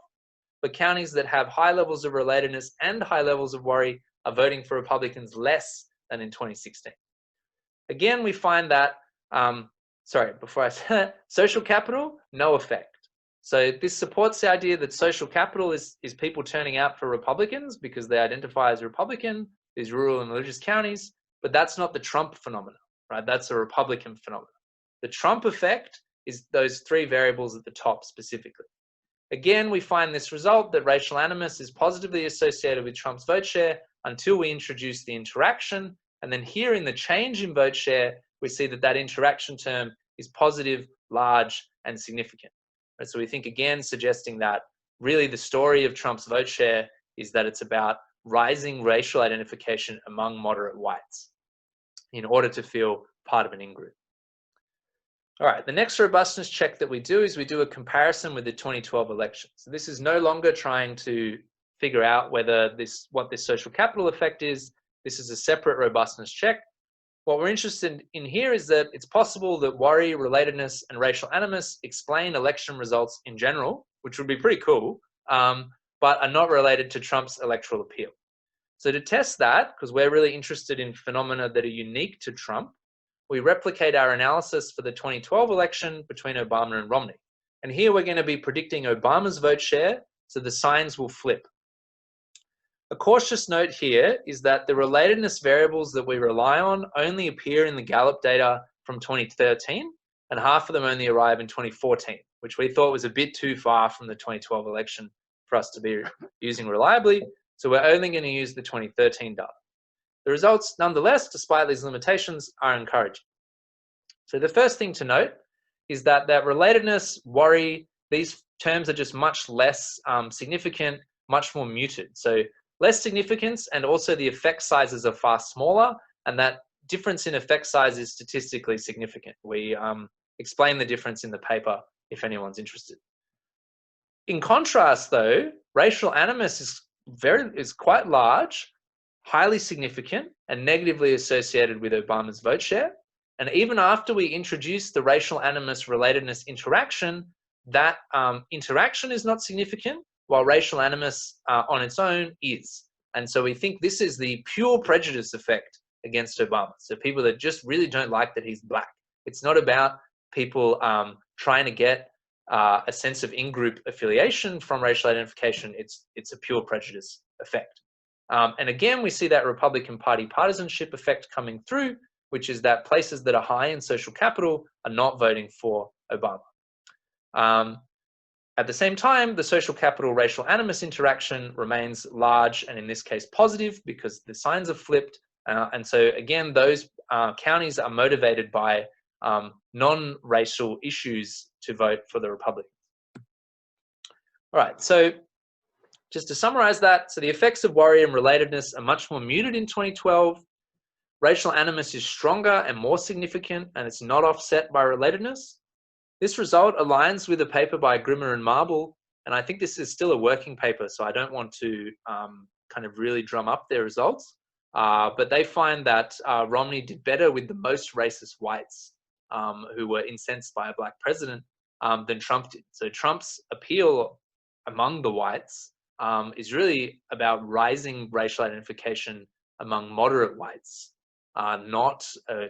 S1: but counties that have high levels of relatedness and high levels of worry are voting for Republicans less than in 2016. Again, we find that, before I say that, social capital, no effect. So this supports the idea that social capital is people turning out for Republicans because they identify as Republican, these rural and religious counties, but that's not the Trump phenomenon, right? That's a Republican phenomenon. The Trump effect is those three variables at the top specifically. Again, we find this result that racial animus is positively associated with Trump's vote share until we introduce the interaction. And then here in the change in vote share, we see that that interaction term is positive, large, and significant. Right? So we think, again, suggesting that really the story of Trump's vote share is that it's about rising racial identification among moderate whites in order to feel part of an in-group. All right, the next robustness check that we do is we do a comparison with the 2012 election. So this is no longer trying to figure out whether what this social capital effect is. This is a separate robustness check. What we're interested in here is that it's possible that worry, relatedness, and racial animus explain election results in general, which would be pretty cool, but are not related to Trump's electoral appeal. So to test that, because we're really interested in phenomena that are unique to Trump, we replicate our analysis for the 2012 election between Obama and Romney. And here we're going to be predicting Obama's vote share, so the signs will flip. A cautious note here is that the relatedness variables that we rely on only appear in the Gallup data from 2013, and half of them only arrive in 2014, which we thought was a bit too far from the 2012 election for us to be using reliably, so we're only going to use the 2013 data. The results, nonetheless, despite these limitations, are encouraging. So the first thing to note is that relatedness, worry, these terms are just much less significant, much more muted. So less significance, and also the effect sizes are far smaller, and that difference in effect size is statistically significant. We explain the difference in the paper if anyone's interested. In contrast, though, racial animus is quite large, highly significant, and negatively associated with Obama's vote share. And even after we introduce the racial animus relatedness interaction, that interaction is not significant, while racial animus on its own is. And so we think this is the pure prejudice effect against Obama. So people that just really don't like that he's black. It's not about people trying to get a sense of in-group affiliation from racial identification. It's a pure prejudice effect. And again, we see that Republican Party partisanship effect coming through, which is that places that are high in social capital are not voting for Obama. At the same time, the social capital racial animus interaction remains large, and in this case positive, because the signs are flipped. And so again, those counties are motivated by non-racial issues to vote for the Republicans. All right, so just to summarize that, so the effects of worry and relatedness are much more muted in 2012. Racial animus is stronger and more significant, and it's not offset by relatedness. This result aligns with a paper by Grimmer and Marble, and I think this is still a working paper, so I don't want to kind of really drum up their results. But they find that Romney did better with the most racist whites who were incensed by a black president than Trump did. So Trump's appeal among the whites is really about rising racial identification among moderate whites, not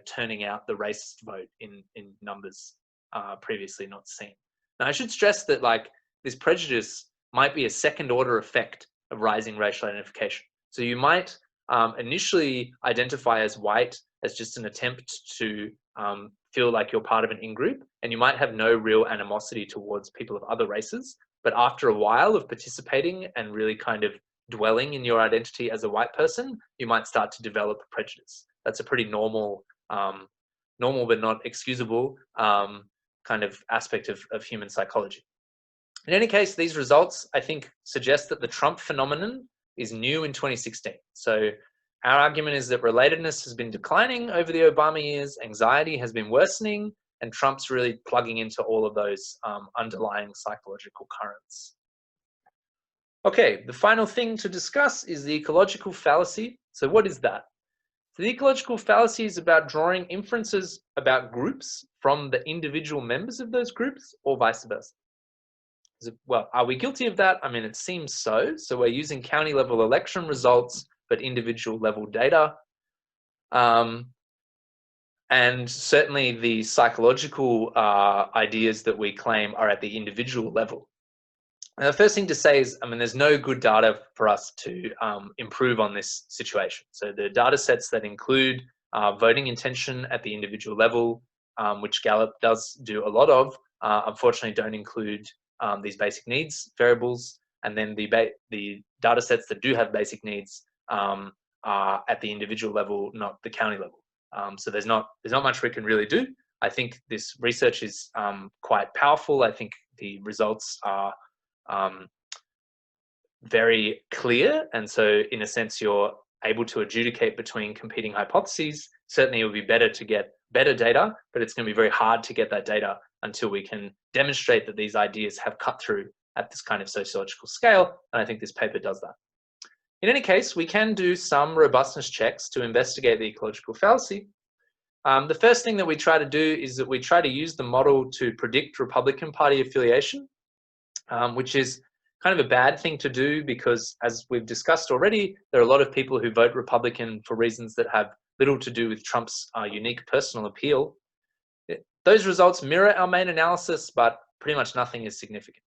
S1: turning out the racist vote in numbers previously not seen. Now, I should stress that this prejudice might be a second order effect of rising racial identification. So you might initially identify as white as just an attempt to feel like you're part of an in-group, and you might have no real animosity towards people of other races. But after a while of participating and really kind of dwelling in your identity as a white person, you might start to develop a prejudice. That's a pretty normal but not excusable kind of aspect of human psychology. In any case, these results, I think, suggest that the Trump phenomenon is new in 2016. So our argument is that relatedness has been declining over the Obama years, anxiety has been worsening, and Trump's really plugging into all of those underlying psychological currents. Okay, the final thing to discuss is the ecological fallacy. So what is that? So the ecological fallacy is about drawing inferences about groups from the individual members of those groups, or vice versa. Well, are we guilty of that? I mean, it seems so. So we're using county level election results, but individual level data. And certainly the psychological ideas that we claim are at the individual level. And the first thing to say is, I mean, there's no good data for us to improve on this situation. So the data sets that include voting intention at the individual level, which Gallup does do a lot of, unfortunately don't include these basic needs variables. And then the data sets that do have basic needs are at the individual level, not the county level. So there's not much we can really do. I think this research is quite powerful. I think the results are very clear, and so in a sense you're able to adjudicate between competing hypotheses. Certainly it would be better to get better data, but it's going to be very hard to get that data until we can demonstrate that these ideas have cut through at this kind of sociological scale, and I think this paper does that. In any case, we can do some robustness checks to investigate the ecological fallacy. The first thing that we try to do is that we try to use the model to predict Republican Party affiliation, which is kind of a bad thing to do because, as we've discussed already, there are a lot of people who vote Republican for reasons that have little to do with Trump's unique personal appeal. Those results mirror our main analysis, but pretty much nothing is significant.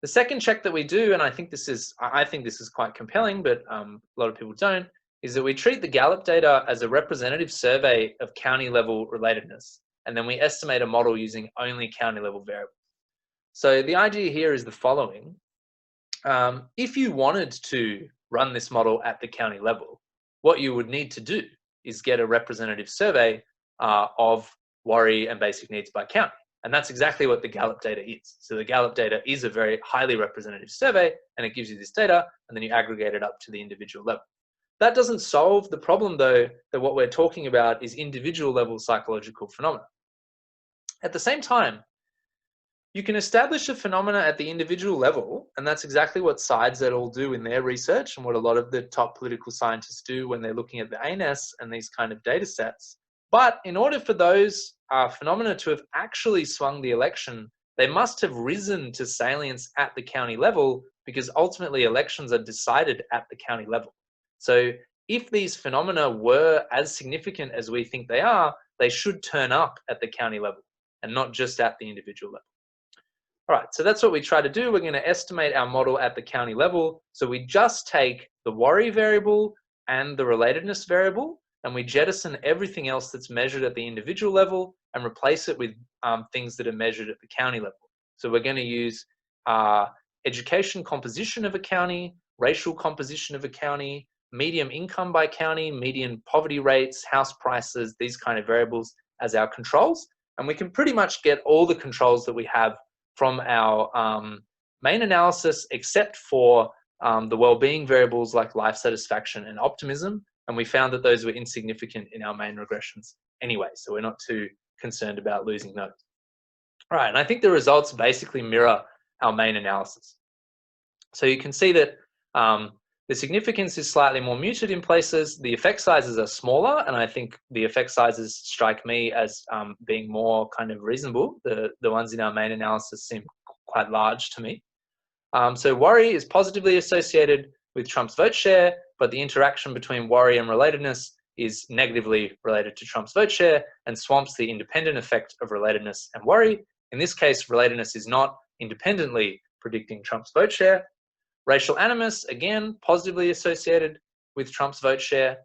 S1: The second check that we do, and I think this is quite compelling, but a lot of people don't, is that we treat the Gallup data as a representative survey of county-level relatedness, and then we estimate a model using only county-level variables. So the idea here is the following. If you wanted to run this model at the county level, what you would need to do is get a representative survey of worry and basic needs by county. And that's exactly what the Gallup data is. So the Gallup data is a very highly representative survey, and it gives you this data, and then you aggregate it up to the individual level. That doesn't solve the problem, though, that what we're talking about is individual level psychological phenomena. At the same time, you can establish a phenomena at the individual level, and that's exactly what sides et al. Do in their research and what a lot of the top political scientists do when they're looking at the ANS and these kind of data sets. But in order for those phenomena to have actually swung the election, they must have risen to salience at the county level, because ultimately elections are decided at the county level. So if these phenomena were as significant as we think they are, they should turn up at the county level and not just at the individual level. All right, so that's what we try to do. We're going to estimate our model at the county level. So we just take the worry variable and the relatedness variable, and we jettison everything else that's measured at the individual level and replace it with things that are measured at the county level. So we're going to use education composition of a county, racial composition of a county, median income by county, median poverty rates, house prices, these kind of variables as our controls. And we can pretty much get all the controls that we have from our main analysis, except for the well-being variables like life satisfaction and optimism. And we found that those were insignificant in our main regressions anyway, so we're not too concerned about losing those. All right, and I think the results basically mirror our main analysis. So you can see that the significance is slightly more muted in places. The effect sizes are smaller, and I think the effect sizes strike me as being more kind of reasonable. The ones in our main analysis seem quite large to me. So worry is positively associated with Trump's vote share, but the interaction between worry and relatedness is negatively related to Trump's vote share and swamps the independent effect of relatedness and worry. In this case, relatedness is not independently predicting Trump's vote share. Racial animus, again, positively associated with Trump's vote share.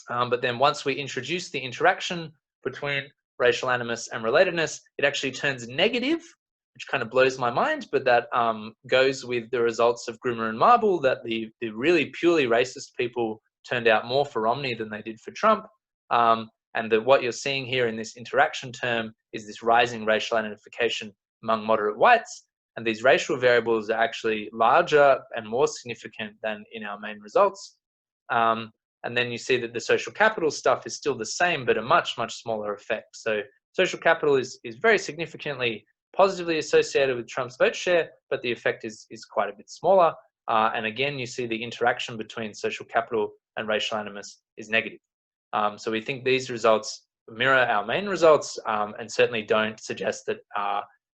S1: But then once we introduce the interaction between racial animus and relatedness, it actually turns negative, which kind of blows my mind, but that goes with the results of Grimmer and Marble, that the really purely racist people turned out more for Romney than they did for Trump. And that what you're seeing here in this interaction term is this rising racial identification among moderate whites. And these racial variables are actually larger and more significant than in our main results. And then you see that the social capital stuff is still the same, but a much, much smaller effect. So social capital is very significantly positively associated with Trump's vote share, but the effect is quite a bit smaller. And again, you see the interaction between social capital and racial animus is negative. So we think these results mirror our main results and certainly don't suggest that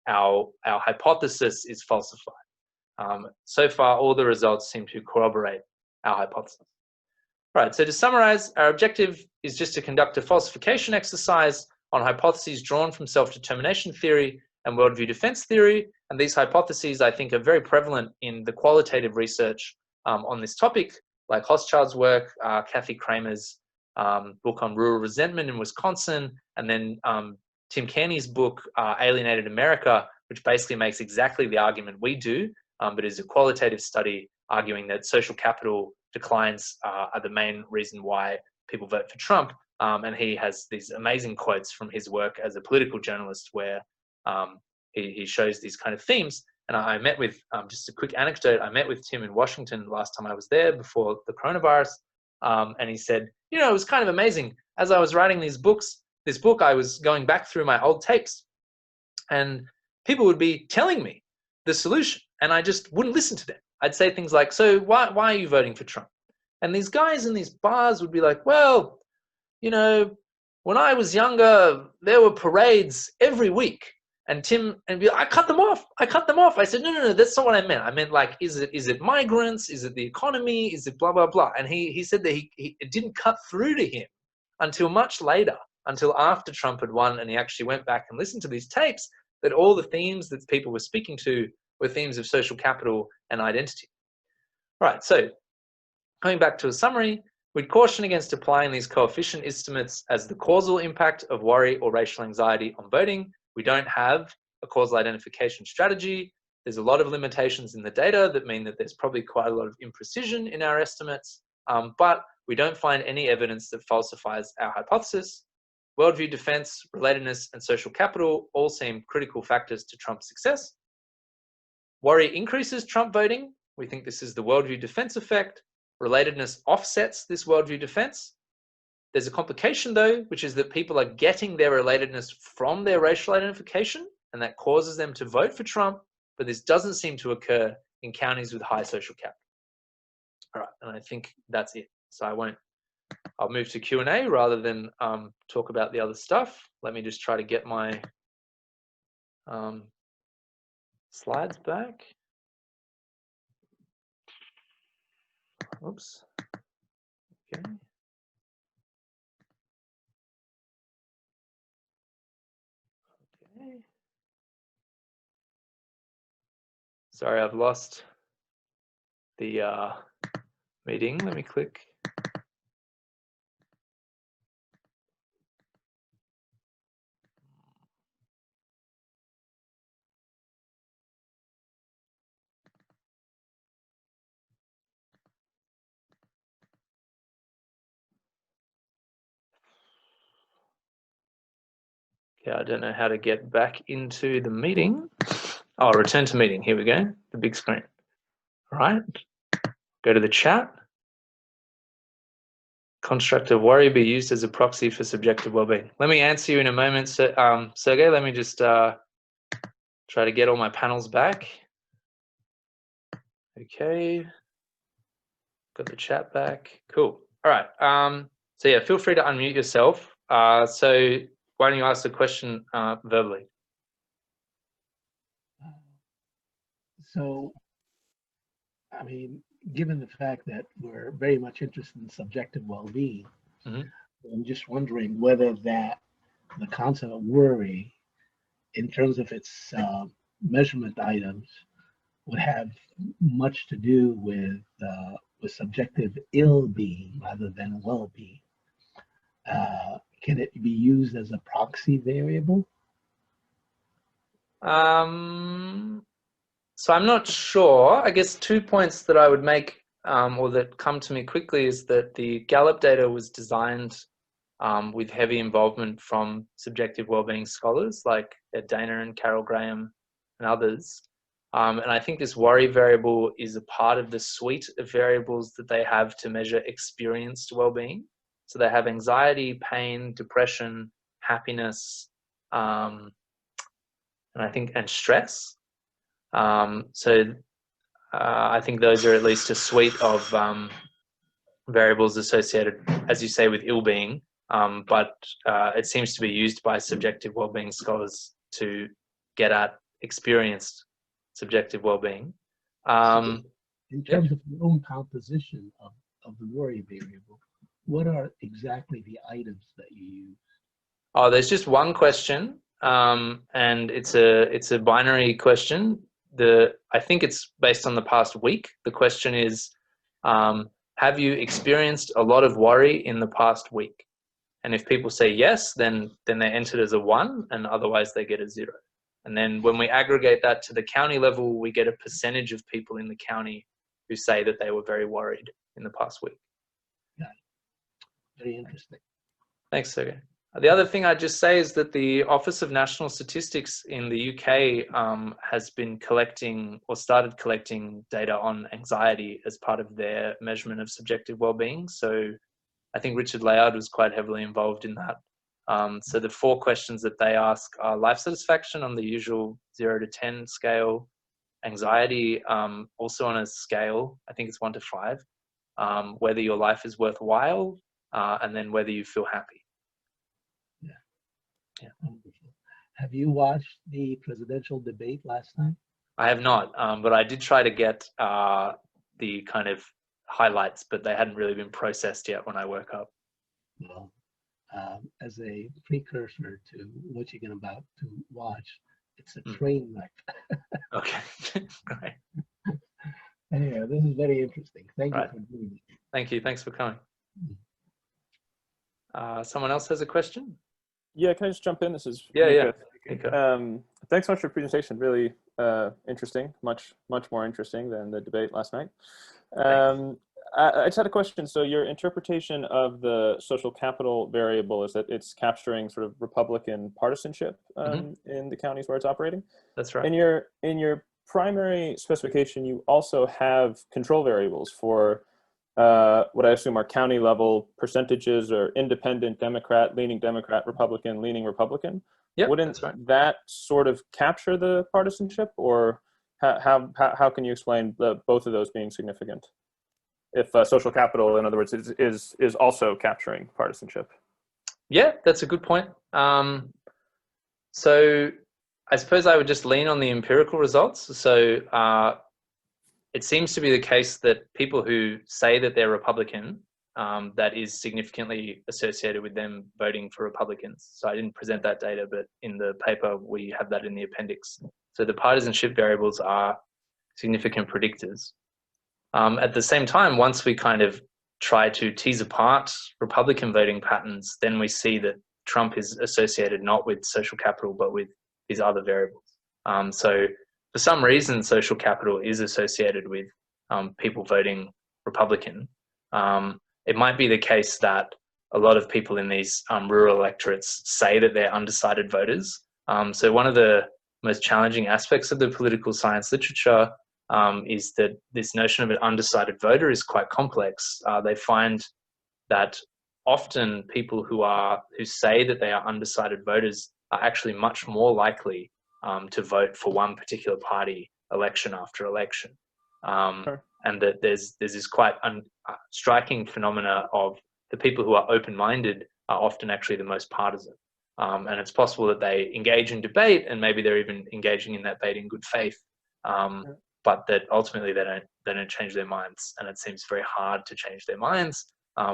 S1: our hypothesis is falsified. So far, all the results seem to corroborate our hypothesis. All right, so to summarize, our objective is just to conduct a falsification exercise on hypotheses drawn from self-determination theory and worldview defense theory. And these hypotheses, I think, are very prevalent in the qualitative research on this topic, like Hochschild's work, Kathy Kramer's book on rural resentment in Wisconsin, and then Tim Kearney's book, Alienated America, which basically makes exactly the argument we do, but is a qualitative study arguing that social capital declines are the main reason why people vote for Trump. And he has these amazing quotes from his work as a political journalist where he shows these kind of themes. And I met with, just a quick anecdote, I met with Tim in Washington last time I was there before the coronavirus. And he said, you know, it was kind of amazing. As I was writing this book, I was going back through my old tapes, and people would be telling me, the solution, and I just wouldn't listen to them. I'd say things like, so why are you voting for Trump? And these guys in these bars would be like, well, you know, when I was younger, there were parades every week. And Tim, and be like, I cut them off. I said, no, that's not what I meant. I meant like, is it migrants? Is it the economy? Is it blah, blah, blah? And he said that it didn't cut through to him until much later, until after Trump had won, and he actually went back and listened to these tapes, that all the themes that people were speaking to were themes of social capital and identity. All right, so coming back to a summary, we'd caution against applying these coefficient estimates as the causal impact of worry or racial anxiety on voting. We don't have a causal identification strategy. There's a lot of limitations in the data that mean that there's probably quite a lot of imprecision in our estimates, but we don't find any evidence that falsifies our hypothesis. Worldview defense, relatedness, and social capital all seem critical factors to Trump's success. Worry increases Trump voting. We think this is the worldview defense effect. Relatedness offsets this worldview defense. There's a complication though, which is that people are getting their relatedness from their racial identification, and that causes them to vote for Trump, but this doesn't seem to occur in counties with high social capital. All right, and I think that's it. So I'll move to Q&A rather than talk about the other stuff. Let me just try to get my slides back. Oops. Okay. Okay. Sorry, I've lost the meeting. Let me click. Yeah, I don't know how to get back into the meeting. Oh, return to meeting. Here we go. The big screen. All right. Go to the chat. Construct of worry be used as a proxy for subjective well-being. Let me answer you in a moment, Sergey. Let me just try to get all my panels back. Okay. Got the chat back. Cool. All right. So yeah, feel free to unmute yourself. So why don't you ask the question verbally?
S2: So, I mean, given the fact that we're very much interested in subjective well-being, I'm just wondering whether the concept of worry, in terms of its measurement items, would have much to do with subjective ill-being rather than well-being. Can it be used as a proxy variable?
S1: So I'm not sure. I guess 2 points that I would make or that come to me quickly is that the Gallup data was designed with heavy involvement from subjective wellbeing scholars like Dana and Carol Graham and others. And I think this worry variable is a part of the suite of variables that they have to measure experienced wellbeing. So they have anxiety, pain, depression, happiness, and stress. I think those are at least a suite of variables associated, as you say, with ill-being, but it seems to be used by subjective wellbeing scholars to get at experienced subjective wellbeing.
S2: In terms of your own composition of the worry variable, what are exactly the items that you use?
S1: Oh, there's just one question, and it's a binary question. I think it's based on the past week. The question is, have you experienced a lot of worry in the past week? And if people say yes, then they're entered as a 1, and otherwise they get a 0. And then when we aggregate that to the county level, we get a percentage of people in the county who say that they were very worried in the past week.
S2: Yeah, very interesting.
S1: Thanks, Sergey. The other thing I'd just say is that the Office of National Statistics in the UK has been collecting or started collecting data on anxiety as part of their measurement of subjective well-being. So I think Richard Layard was quite heavily involved in that. So the 4 questions that they ask are life satisfaction on the usual 0 to 10 scale, anxiety, also on a scale, I think it's 1 to 5, whether your life is worthwhile, and then whether you feel happy.
S2: Yeah. Wonderful. Have you watched the presidential debate last night?
S1: I have not, but I did try to get the kind of highlights, but they hadn't really been processed yet when I woke up.
S2: Well, as a precursor to what you're about to watch, it's a train wreck.
S1: Okay, great.
S2: Anyway, this is very interesting. Thank you
S1: Right.
S2: for doing it.
S1: Thank you. Thanks for coming. Someone else has a question?
S3: Yeah, can I just jump in? This is
S1: Yeah.
S3: thanks so much for your presentation. Really interesting, much more interesting than the debate last night. I just had a question. So your interpretation of the social capital variable is that it's capturing sort of Republican partisanship in the counties where it's operating?
S1: That's right.
S3: In your primary specification, you also have control variables for what I assume are county level percentages, or independent Democrat, leaning Democrat, Republican, leaning Republican.
S1: Yep,
S3: Wouldn't that sort of capture the partisanship, or how can you explain both of those being significant? If social capital, in other words, is also capturing partisanship.
S1: Yeah, that's a good point. So I suppose I would just lean on the empirical results. So it seems to be the case that people who say that they're Republican, that is significantly associated with them voting for Republicans. So I didn't present that data, but in the paper, we have that in the appendix. So the partisanship variables are significant predictors. At the same time, once we kind of try to tease apart Republican voting patterns, then we see that Trump is associated not with social capital, but with these other variables. So for some reason, social capital is associated with people voting Republican. It might be the case that a lot of people in these rural electorates say that they're undecided voters. So one of the most challenging aspects of the political science literature is that this notion of an undecided voter is quite complex. They find that often people who say that they are undecided voters are actually much more likely to vote for one particular party election after election. And that there's this quite striking phenomena of the people who are open-minded are often actually the most partisan. And it's possible that they engage in debate, and maybe they're even engaging in that debate in good faith, but that ultimately they don't change their minds, and it seems very hard to change their minds.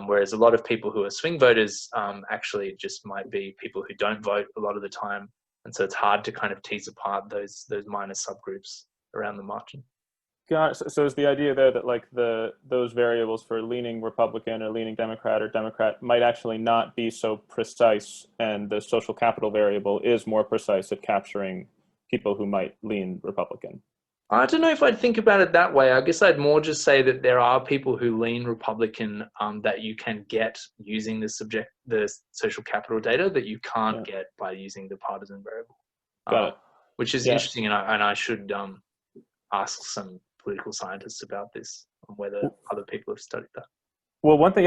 S1: Whereas a lot of people who are swing voters actually just might be people who don't vote a lot of the time, and so it's hard to kind of tease apart those minor subgroups around the margin.
S3: Got it. So is the idea there that like those variables for leaning Republican or leaning Democrat or Democrat might actually not be so precise, and the social capital variable is more precise at capturing people who might lean Republican?
S1: I don't know if I'd think about it that way. I guess I'd more just say that there are people who lean Republican that you can get using the social capital data that you can't get by using the partisan variable.
S3: Got it.
S1: Which is interesting, and I should ask some political scientists about this, and whether other people have studied that.
S3: Well, one thing,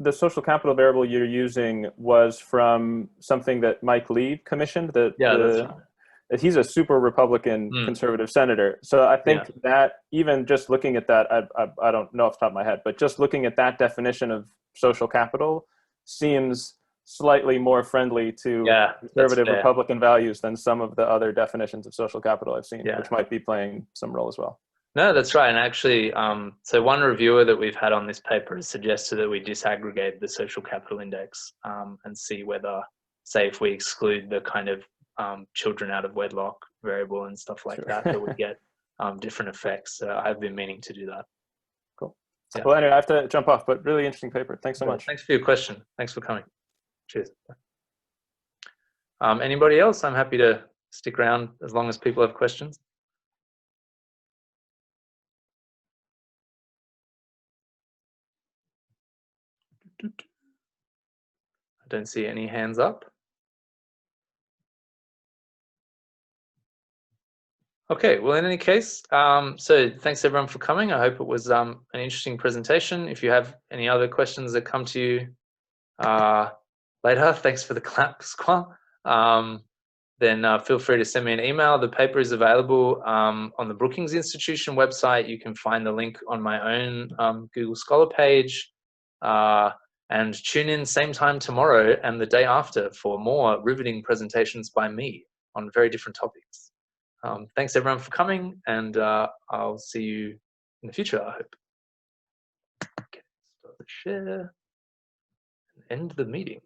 S3: the social capital variable you're using was from something that Mike Lee commissioned. That's right. He's a super Republican conservative senator. So I think that even just looking at that, I don't know off the top of my head, but just looking at that definition of social capital seems slightly more friendly to conservative Republican values than some of the other definitions of social capital I've seen, which might be playing some role as well.
S1: No, that's right. And actually, so one reviewer that we've had on this paper has suggested that we disaggregate the social capital index and see whether, say, if we exclude the kind of children out of wedlock variable and stuff like that would get different effects. I've been meaning to do that.
S3: Cool. Yeah. Well, anyway, I have to jump off, but really interesting paper. Thanks so much.
S1: Thanks for your question. Thanks for coming. Cheers. Anybody else? I'm happy to stick around as long as people have questions. I don't see any hands up. Okay, well, in any case, so thanks everyone for coming. I hope it was an interesting presentation. If you have any other questions that come to you later, thanks for the clap, Squall. then feel free to send me an email. The paper is available on the Brookings Institution website. You can find the link on my own Google Scholar page. And tune in same time tomorrow and the day after for more riveting presentations by me on very different topics. Thanks everyone for coming, and I'll see you in the future, I hope. Okay, start the share and end the meeting.